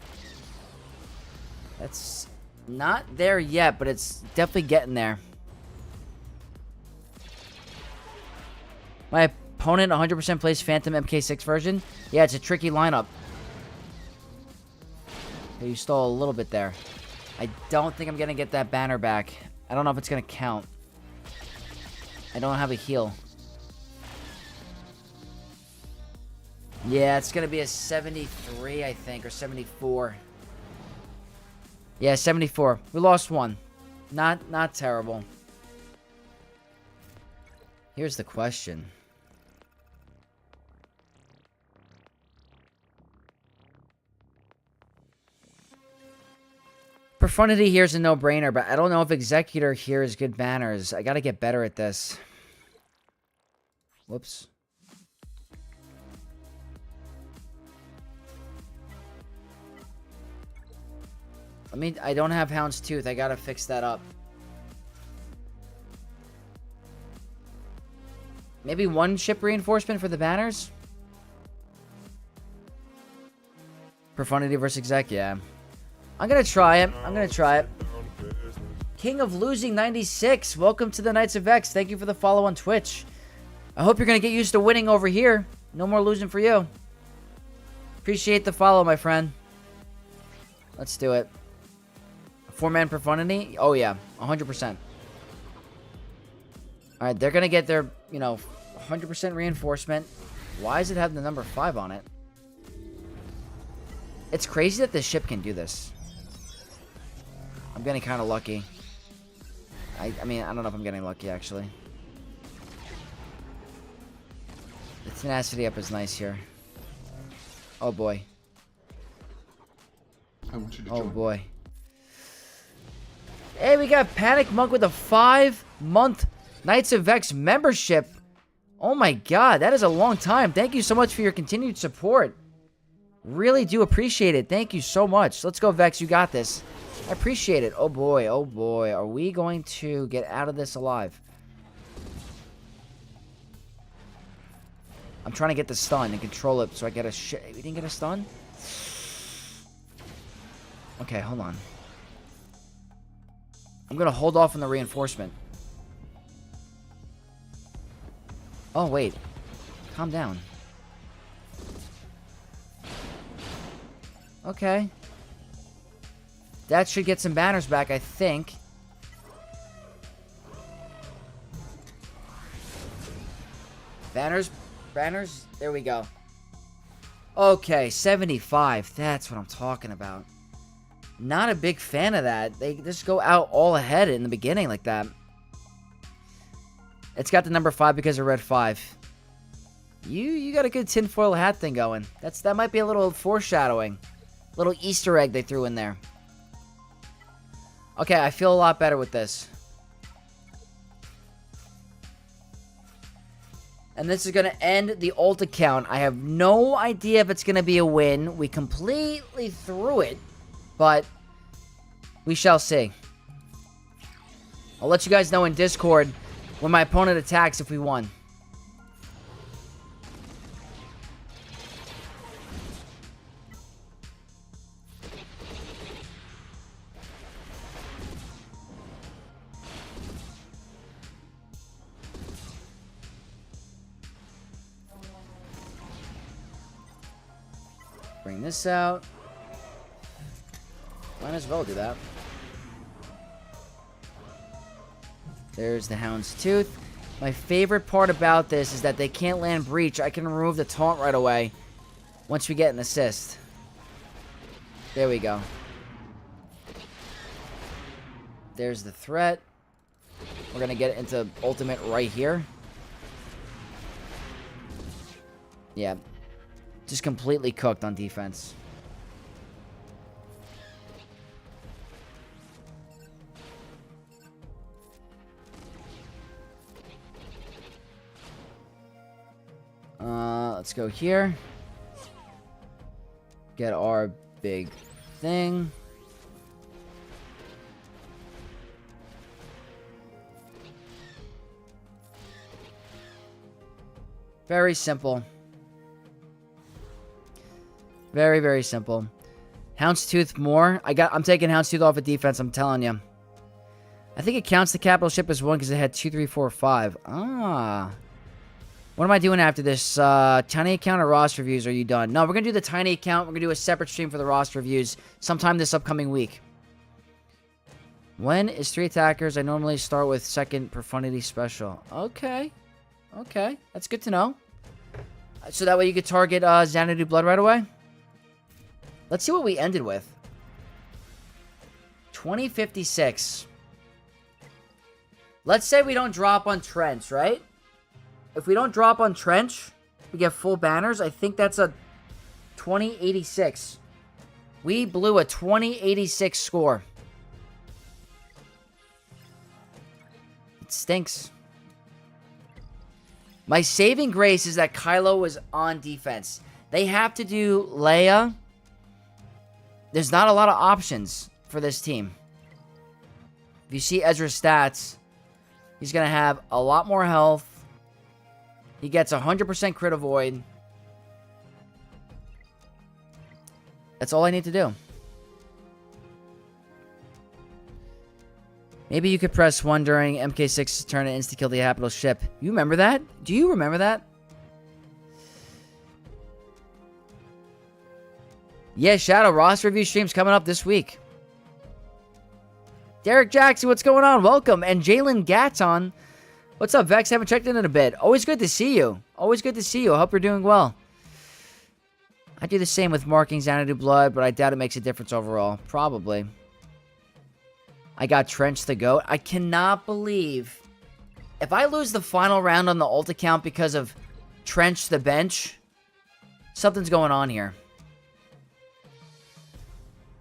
That's not there yet, but it's definitely getting there. My opponent 100% plays Phantom MK6 version. Yeah, it's a tricky lineup. Okay, you stole a little bit there. I don't think I'm gonna get that banner back. I don't know if it's gonna count. I don't have a heal. Yeah, it's gonna be a 73, I think, or 74. Yeah, 74. We lost one. Not terrible. Here's the question. Profundity here is a no-brainer, but I don't know if Executor here is good banners. I gotta get better at this. Whoops. I don't have Houndstooth. I gotta fix that up. Maybe one ship reinforcement for the banners? Profundity versus Exec, yeah. I'm gonna try it. King of Losing 96, welcome to the Knights of X. Thank you for the follow on Twitch. I hope you're gonna get used to winning over here. No more losing for you. Appreciate the follow, my friend. Let's do it. 4-man Profundity? Oh, yeah. 100%. Alright, they're gonna get their, 100% reinforcement. Why does it have the number 5 on it? It's crazy that this ship can do this. I'm getting kind of lucky. I mean, I don't know if I'm getting lucky, actually. The tenacity up is nice here. Oh, boy. I want you to Oh, join. boy. Hey, we got Panic Monk with a 5-month Knights of X membership. Oh, my God. That is a long time. Thank you so much for your continued support. Really do appreciate it. Thank you so much. Let's go, Vex. You got this. I appreciate it. Oh, boy. Oh, boy. Are we going to get out of this alive? I'm trying to get the stun and control it so I get a shit. We didn't get a stun? Okay, hold on. I'm going to hold off on the reinforcement. Oh, wait. Calm down. Okay. That should get some banners back, I think. Banners. There we go. Okay, 75. That's what I'm talking about. Not a big fan of that. They just go out all ahead in the beginning like that. It's got the number 5 because of red 5. You got a good tinfoil hat thing going. That might be a little foreshadowing. Little Easter egg they threw in there. Okay, I feel a lot better with this. And this is going to end the ult account. I have no idea if it's going to be a win. We completely threw it. But we shall see. I'll let you guys know in Discord when my opponent attacks if we won. Bring this out. Might as well do that. There's the Houndstooth. My favorite part about this is that they can't land breach. I can remove the taunt right away once we get an assist. There we go. There's the threat. We're going to get into ultimate right here. Yeah. Just completely cooked on defense. Let's go here. Get our big thing. Very simple. Very, very simple. Houndstooth more. I'm taking Houndstooth off of defense, I'm telling you. I think it counts the capital ship as one because it had 2, 3, 4, 5. Ah. What am I doing after this? Tiny account or roster reviews? Are you done? No, we're going to do the tiny account. We're going to do a separate stream for the roster reviews sometime this upcoming week. When is 3 attackers? I normally start with second Profundity special. Okay. Okay. That's good to know. So that way you could target Xanadu Blood right away. Let's see what we ended with. 2056. Let's say we don't drop on Trench, right? If we don't drop on Trench, we get full banners. I think that's a 2086. We blew a 2086 score. It stinks. My saving grace is that Kylo was on defense. They have to do Leia. There's not a lot of options. for this team. If you see Ezra's stats, he's going to have a lot more health. He gets 100% crit avoid. That's all I need to do. Maybe you could press 1 during MK6's turn and insta-kill the capital ship. You remember that? Do you remember that? Yeah, Shadow. Ross review streams coming up this week. Derek Jackson, what's going on? Welcome. And Jalen Gatton. What's up, Vex? Haven't checked in a bit. Always good to see you. Always good to see you. I hope you're doing well. I do the same with marking Xanadu Blood, but I doubt it makes a difference overall. Probably. I got Trench the GOAT. I cannot believe... If I lose the final round on the ult account because of Trench the bench, something's going on here.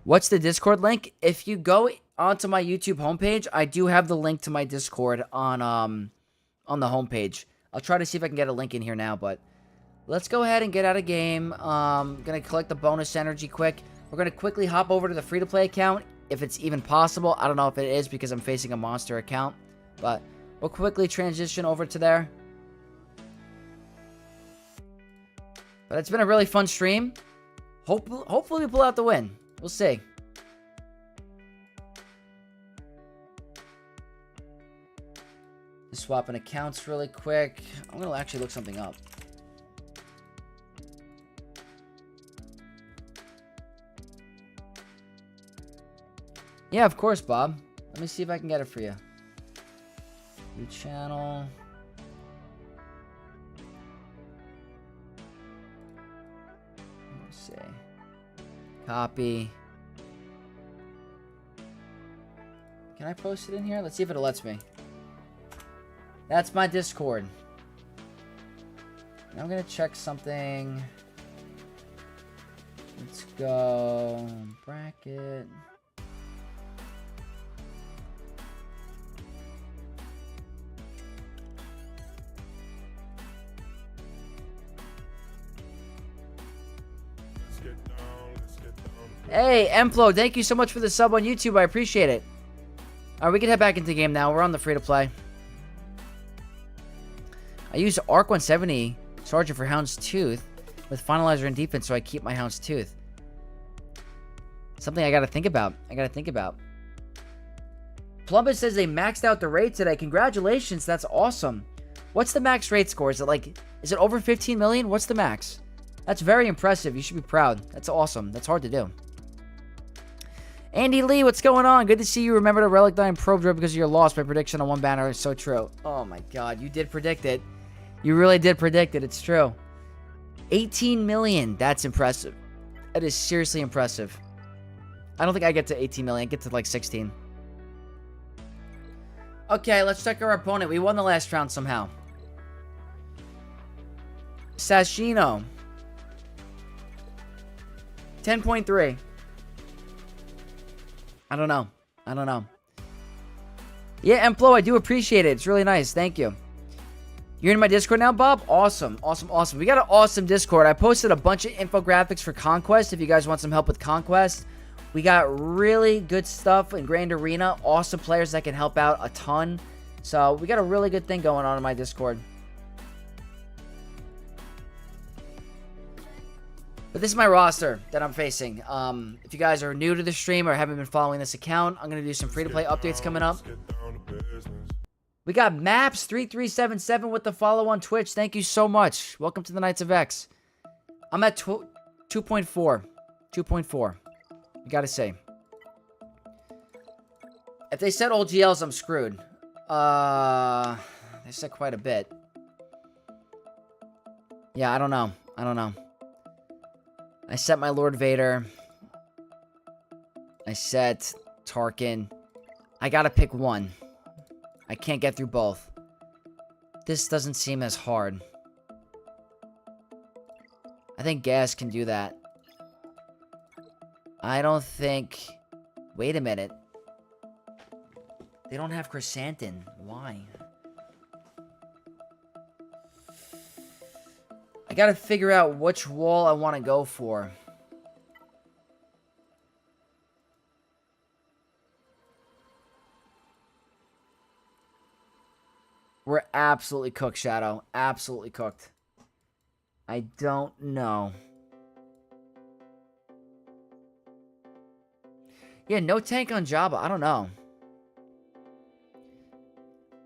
What's the Discord link? If you go onto my YouTube homepage, I do have the link to my Discord on the homepage. I'll try to see if I can get a link in here now, but let's go ahead and get out of game. Gonna collect the bonus energy quick. We're gonna quickly hop over to the free-to-play account, if it's even possible. I don't know if it is because I'm facing a monster account, but we'll quickly transition over to there. But it's been a really fun stream. Hopefully we pull out the win. We'll see. Just swapping accounts really quick. I'm going to actually look something up. Yeah, of course, Bob. Let me see if I can get it for you. New channel. Let's see. Copy. Can I post it in here? Let's see if it lets me. That's my Discord. Now I'm going to check something. Let's go. Bracket. Hey, Emplo, thank you so much for the sub on YouTube. I appreciate it. Alright, we can head back into the game now. We're on the free-to-play. I use Arc 170 Sergeant for Hound's Tooth with Finalizer and Defense, so I keep my Hound's Tooth. Something I gotta think about. Plumbus says they maxed out the rate today. Congratulations, that's awesome. What's the max rate score? Is it over 15 million? What's the max? That's very impressive. You should be proud. That's awesome. That's hard to do. Andy Lee, what's going on? Good to see you remember to Relic Dine Probe Drill because of your loss. My prediction on one banner is so true. Oh my god, you did predict it. You really did predict it. It's true. 18 million. That's impressive. That is seriously impressive. I don't think I get to 18 million. I get to like 16. Okay, let's check our opponent. We won the last round somehow. Sashino. 10.3. I don't know. Yeah, Emplo, I do appreciate it. It's really nice. Thank you. You're in my Discord now, Bob? Awesome. We got an awesome Discord. I posted a bunch of infographics for Conquest if you guys want some help with Conquest. We got really good stuff in Grand Arena. Awesome players that can help out a ton. So we got a really good thing going on in my Discord. But this is my roster that I'm facing. If you guys are new to the stream or haven't been following this account, I'm going to do some free-to-play updates coming up. We got Maps3377 with the follow on Twitch. Thank you so much. Welcome to the Knights of X. I'm at 2.4. 2.4. You got to say. If they said old GLs, I'm screwed. They said quite a bit. Yeah, I don't know. I set my Lord Vader. I set Tarkin. I gotta pick one. I can't get through both. This doesn't seem as hard. I think Gas can do that. I don't think... Wait a minute. They don't have Chrysanthemum. Why? I gotta figure out which wall I want to go for. We're absolutely cooked, Shadow. Absolutely cooked. I don't know. Yeah, no tank on Jabba. I don't know.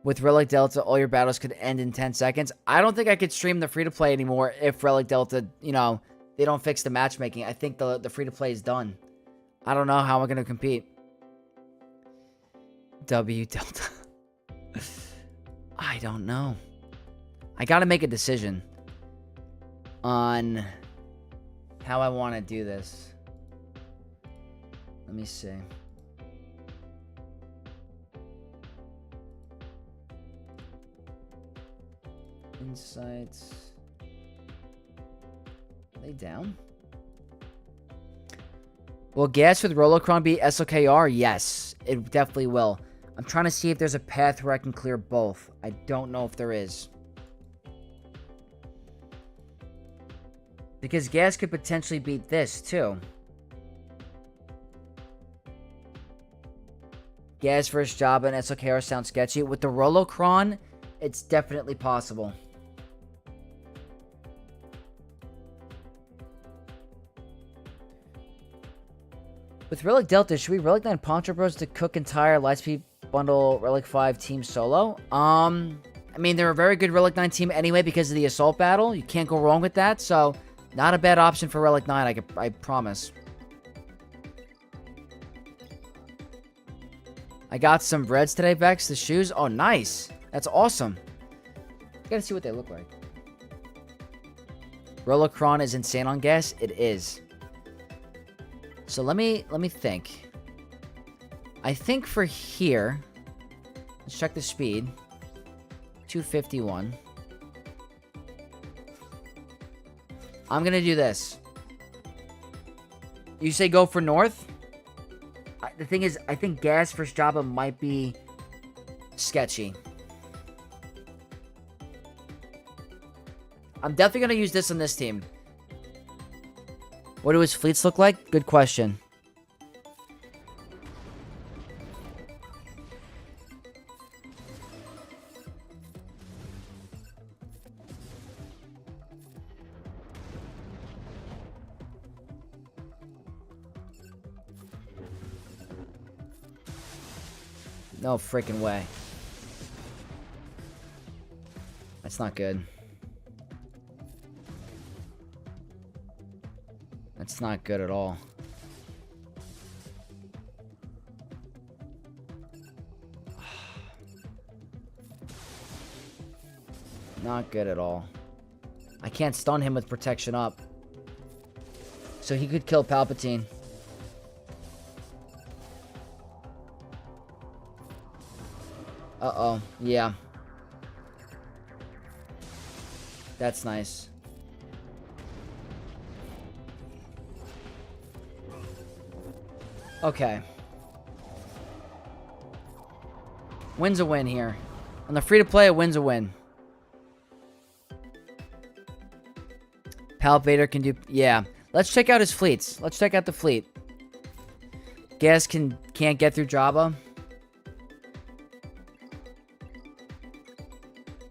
With Relic Delta, all your battles could end in 10 seconds. I don't think I could stream the free-to-play anymore if Relic Delta, you know, they don't fix the matchmaking. I think the free-to-play is done. I don't know how I'm going to compete. W Delta. I don't know. I got to make a decision on how I want to do this. Let me see. Insights. Are they down? Will gas with Rolocron be SOKR? Yes, it definitely will. I'm trying to see if there's a path where I can clear both. I don't know if there is. Because gas could potentially beat this, too. Gas versus Jabba and SOKR sounds sketchy. With the Rolocron, it's definitely possible. With Relic Delta, should we Relic 9 Poncho Bros to cook entire Lightspeed Bundle Relic 5 team solo? I mean, they're a very good Relic 9 team anyway because of the Assault Battle. You can't go wrong with that, so not a bad option for Relic 9, I promise. I got some breads today, Vex. The shoes. Oh, nice. That's awesome. You gotta see what they look like. Rolocron is insane on gas. It is. So let me think. I think for here, let's check the speed. 251. I'm gonna do this. You say go for north? The thing is, I think gas versus Jabba might be sketchy. I'm definitely going to use this on this team. What do his fleets look like? Good question. No freaking way. That's not good. That's not good at all. Not good at all. I can't stun him with protection up. So he could kill Palpatine. Uh-oh. Yeah. That's nice. Okay. Win's a win here. On the free-to-play, a win's a win. Pal Vader can do... Yeah. Let's check out his fleets. Let's check out the fleet. Gas can't get through Jabba.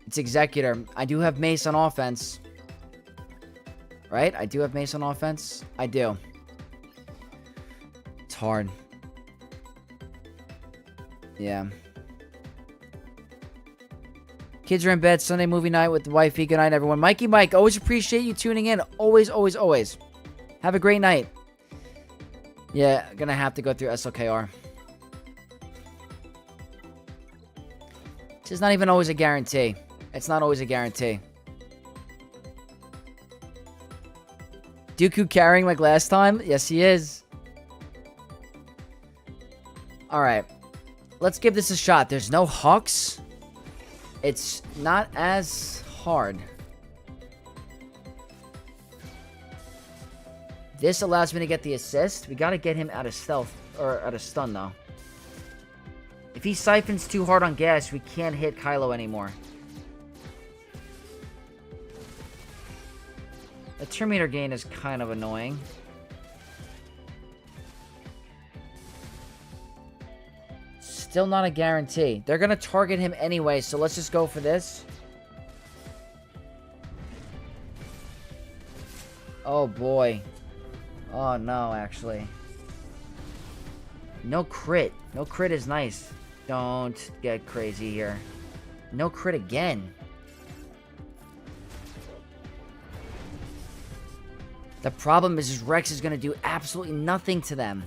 It's Executor. I do have Mace on offense. Right? I do have Mace on offense. I do. It's hard. Yeah. Kids are in bed. Sunday movie night with the wifey. Good night, everyone. Mikey Mike, always appreciate you tuning in. Always, always, always. Have a great night. Yeah, gonna have to go through SLKR. This is not even always a guarantee. It's not always a guarantee. Dooku carrying like last time? Yes, he is. Alright. Let's give this a shot. There's no Hux. It's not as hard. This allows me to get the assist. We gotta get him out of stealth. Or out of stun, though. If he siphons too hard on gas, we can't hit Kylo anymore. The turn meter gain is kind of annoying. Still not a guarantee. They're going to target him anyway, so let's just go for this. Oh, boy. Oh, no, actually. No crit. No crit is nice. Don't get crazy here. No crit again. The problem is Rex is going to do absolutely nothing to them.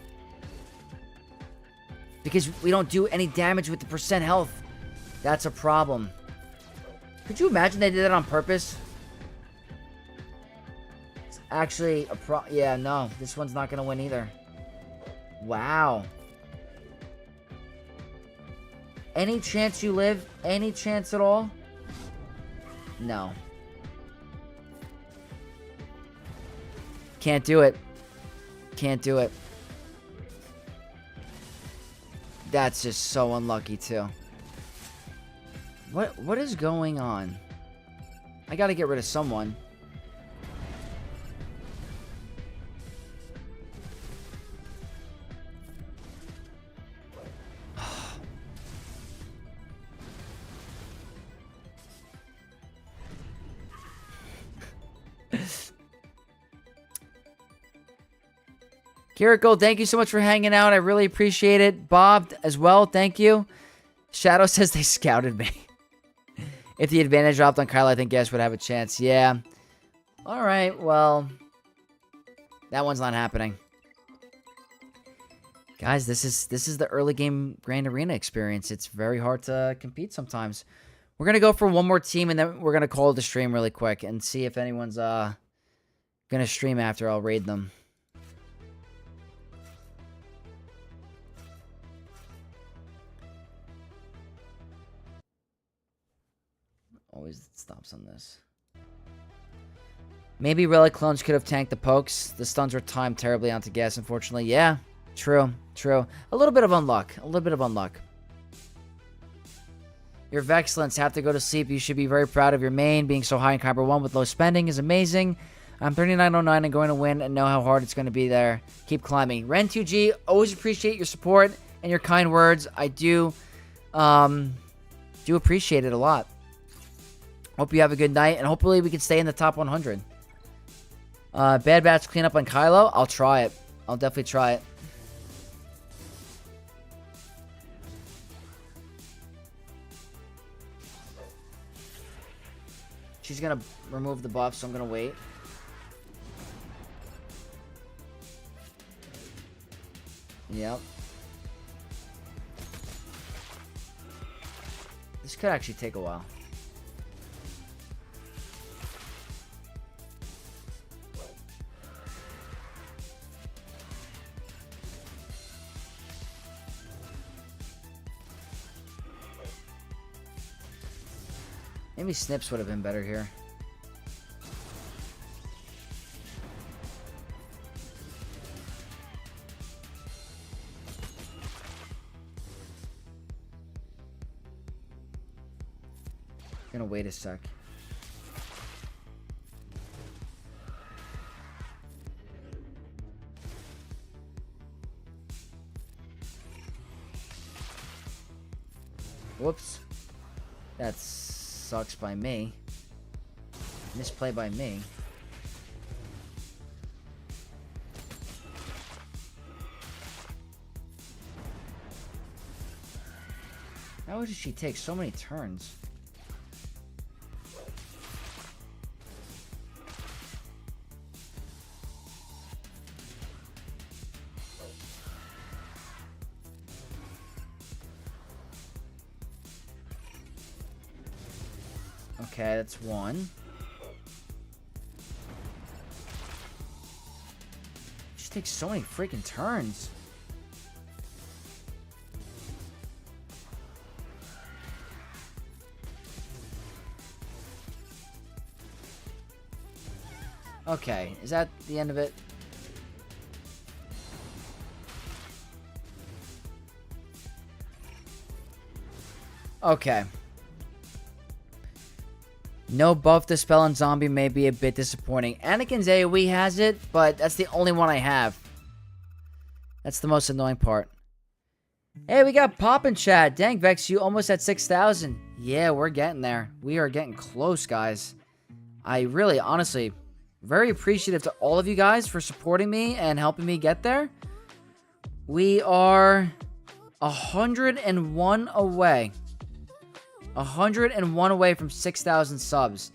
Because we don't do any damage with the percent health. That's a problem. Could you imagine they did that on purpose? It's actually a yeah, no. This one's not going to win either. Wow. Any chance you live? Any chance at all? No. Can't do it. Can't do it. That's just so unlucky, too. What is going on? I gotta get rid of someone. Kiriko, thank you so much for hanging out. I really appreciate it. Bob, as well, thank you. Shadow says they scouted me. If the advantage dropped on Kyle, I think Guess would have a chance. Yeah. Alright, well. That one's not happening. Guys, this is the early game Grand Arena experience. It's very hard to compete sometimes. We're going to go for one more team, and then we're going to call the stream really quick and see if anyone's going to stream after. I'll raid them. Always stops on this. Maybe Relic Clones could have tanked the pokes. The stuns were timed terribly onto Gas, unfortunately. Yeah, true, true. A little bit of unluck. A little bit of unluck. Your Vexlants have to go to sleep. You should be very proud of your main. Being so high in Kyber 1 with low spending is amazing. I'm 3909 and going to win and know how hard it's going to be there. Keep climbing. Ren2G, always appreciate your support and your kind words. I do appreciate it a lot. Hope you have a good night, and hopefully we can stay in the top 100. Bad Batch cleanup on Kylo? I'll try it. I'll definitely try it. She's going to remove the buff, so I'm going to wait. Yep. This could actually take a while. Maybe Snips would have been better here. Gonna wait a sec. Whoops. That's sucks by me. Misplay by me. How did she take so many turns? Okay, that's one. She takes so many freaking turns. Okay, is that the end of it? Okay. No buff dispel on zombie may be a bit disappointing. Anakin's AoE has it, but that's the only one I have. That's the most annoying part. Hey, we got Pop in chat. Dang, Vex, you almost at 6,000. Yeah, we're getting there. We are getting close, guys. I really, honestly, very appreciative to all of you guys for supporting me and helping me get there. We are 101 away. 101 away from 6,000 subs.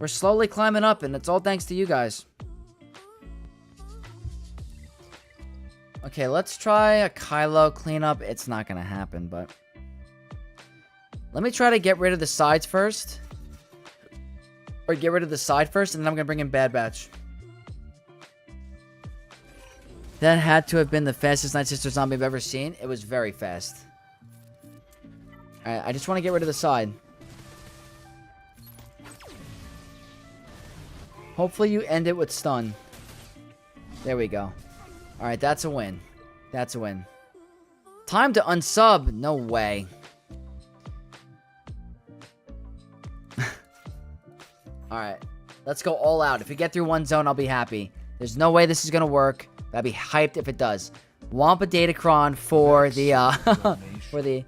We're slowly climbing up, and it's all thanks to you guys. Okay, let's try a Kylo cleanup. It's not going to happen, but... let me try to get rid of the sides first. Or get rid of the side first, and then I'm going to bring in Bad Batch. That had to have been the fastest Night Sister zombie I've ever seen. It was very fast. Alright, I just want to get rid of the side. Hopefully you end it with stun. There we go. Alright, that's a win. That's a win. Time to unsub. No way. Alright. Let's go all out. If we get through one zone, I'll be happy. There's no way this is going to work. I'd be hyped if it does. Wampa Datacron for the, for the...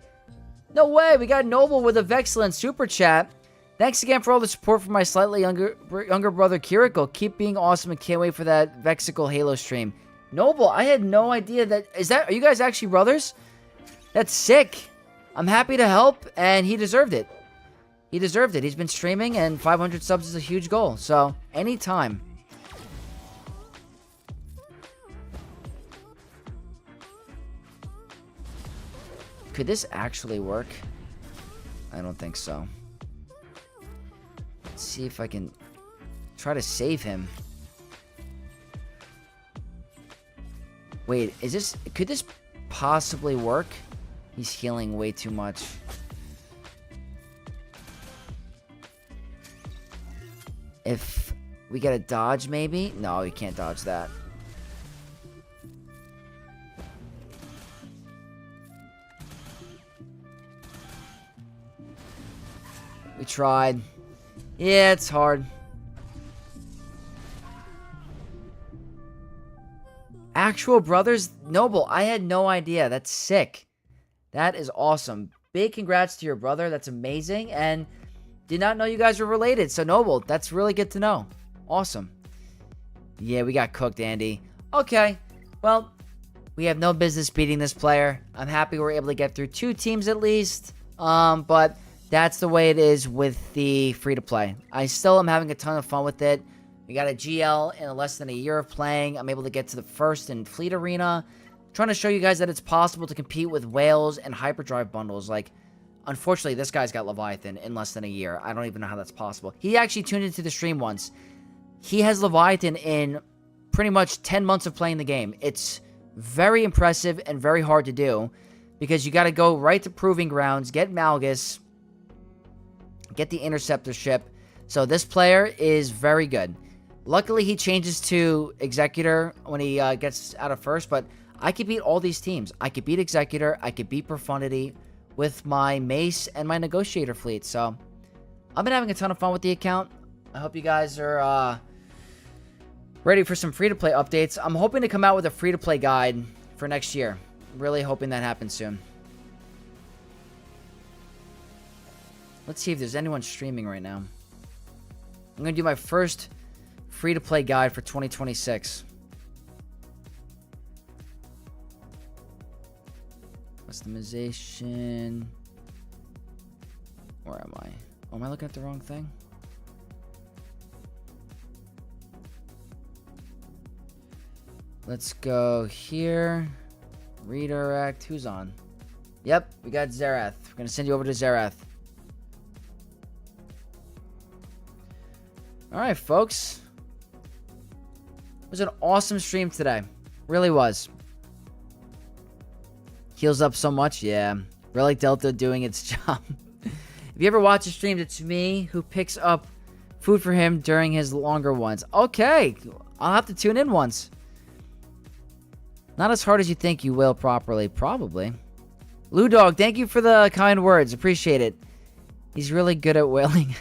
No way! We got Noble with a Vexcellent Super Chat. Thanks again for all the support from my slightly younger brother, Kiriko. Keep being awesome and can't wait for that Vexicle Halo stream. Noble, I had no idea that... Are you guys actually brothers? That's sick. I'm happy to help, and he deserved it. He deserved it. He's been streaming, and 500 subs is a huge goal. So, anytime. Could this actually work? I don't think so. Let's see if I can try to save him. Wait, is this... could this possibly work? He's healing way too much. If we get a dodge, maybe? No, you can't dodge that. We tried. Yeah, it's hard. Actual brothers? Noble, I had no idea. That's sick. That is awesome. Big congrats to your brother. That's amazing. And did not know you guys were related. So, Noble, that's really good to know. Awesome. Yeah, we got cooked, Andy. Okay. Well, we have no business beating this player. I'm happy we're able to get through 2 teams at least. But that's the way it is with the free-to-play. I still am having a ton of fun with it. We got a GL in less than a year of playing. I'm able to get to the first in Fleet Arena. Trying to show you guys that it's possible to compete with whales and hyperdrive bundles. Like, unfortunately, this guy's got Leviathan in less than a year. I don't even know how that's possible. He actually tuned into the stream once. He has Leviathan in pretty much 10 months of playing the game. It's very impressive and very hard to do because you got to go right to Proving Grounds, get Malgus, get the Interceptor ship. So this player is very good. Luckily, he changes to Executor when he gets out of first, but I could beat all these teams. I could beat Executor, I could beat Profundity with my Mace and my Negotiator fleet. So, I've been having a ton of fun with the account. I hope you guys are ready for some free-to-play updates. I'm hoping to come out with a free-to-play guide for next year. Really hoping that happens soon. Let's see if there's anyone streaming right now. I'm going to do my first free-to-play guide for 2026. Customization. Where am I? Oh, am I looking at the wrong thing? Let's go here. Redirect. Who's on? Yep, we got Zerath. We're going to send you over to Zerath. Alright, folks. It was an awesome stream today. Really was. Heals up so much, yeah. Relic Delta doing its job. If you ever watch a stream, it's me who picks up food for him during his longer ones. Okay, I'll have to tune in once. Not as hard as you think you will properly. Probably. Lou Dog, thank you for the kind words. Appreciate it. He's really good at whaling.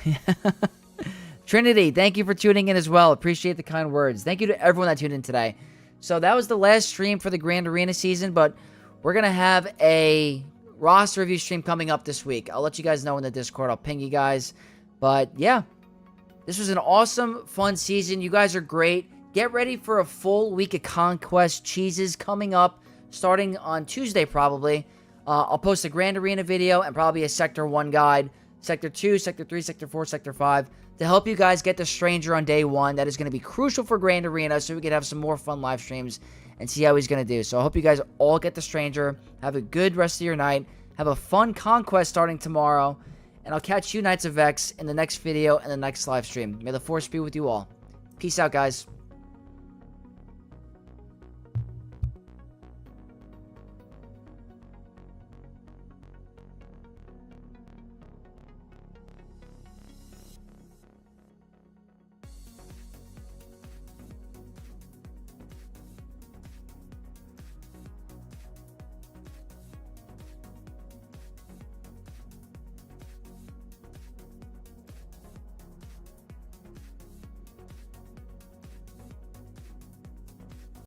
Trinity, thank you for tuning in as well. Appreciate the kind words. Thank you to everyone that tuned in today. So that was the last stream for the Grand Arena season, but we're going to have a roster review stream coming up this week. I'll let you guys know in the Discord. I'll ping you guys. But yeah, this was an awesome, fun season. You guys are great. Get ready for a full week of Conquest cheeses coming up, starting on Tuesday probably. I'll post a Grand Arena video and probably a Sector 1 guide, Sector 2, Sector 3, Sector 4, Sector 5, to help you guys get the Stranger on day 1. That is going to be crucial for Grand Arena, so we can have some more fun live streams and see how he's going to do. So I hope you guys all get the Stranger. Have a good rest of your night. Have a fun Conquest starting tomorrow. And I'll catch you, Knights of X, in the next video and the next live stream. May the Force be with you all. Peace out, guys.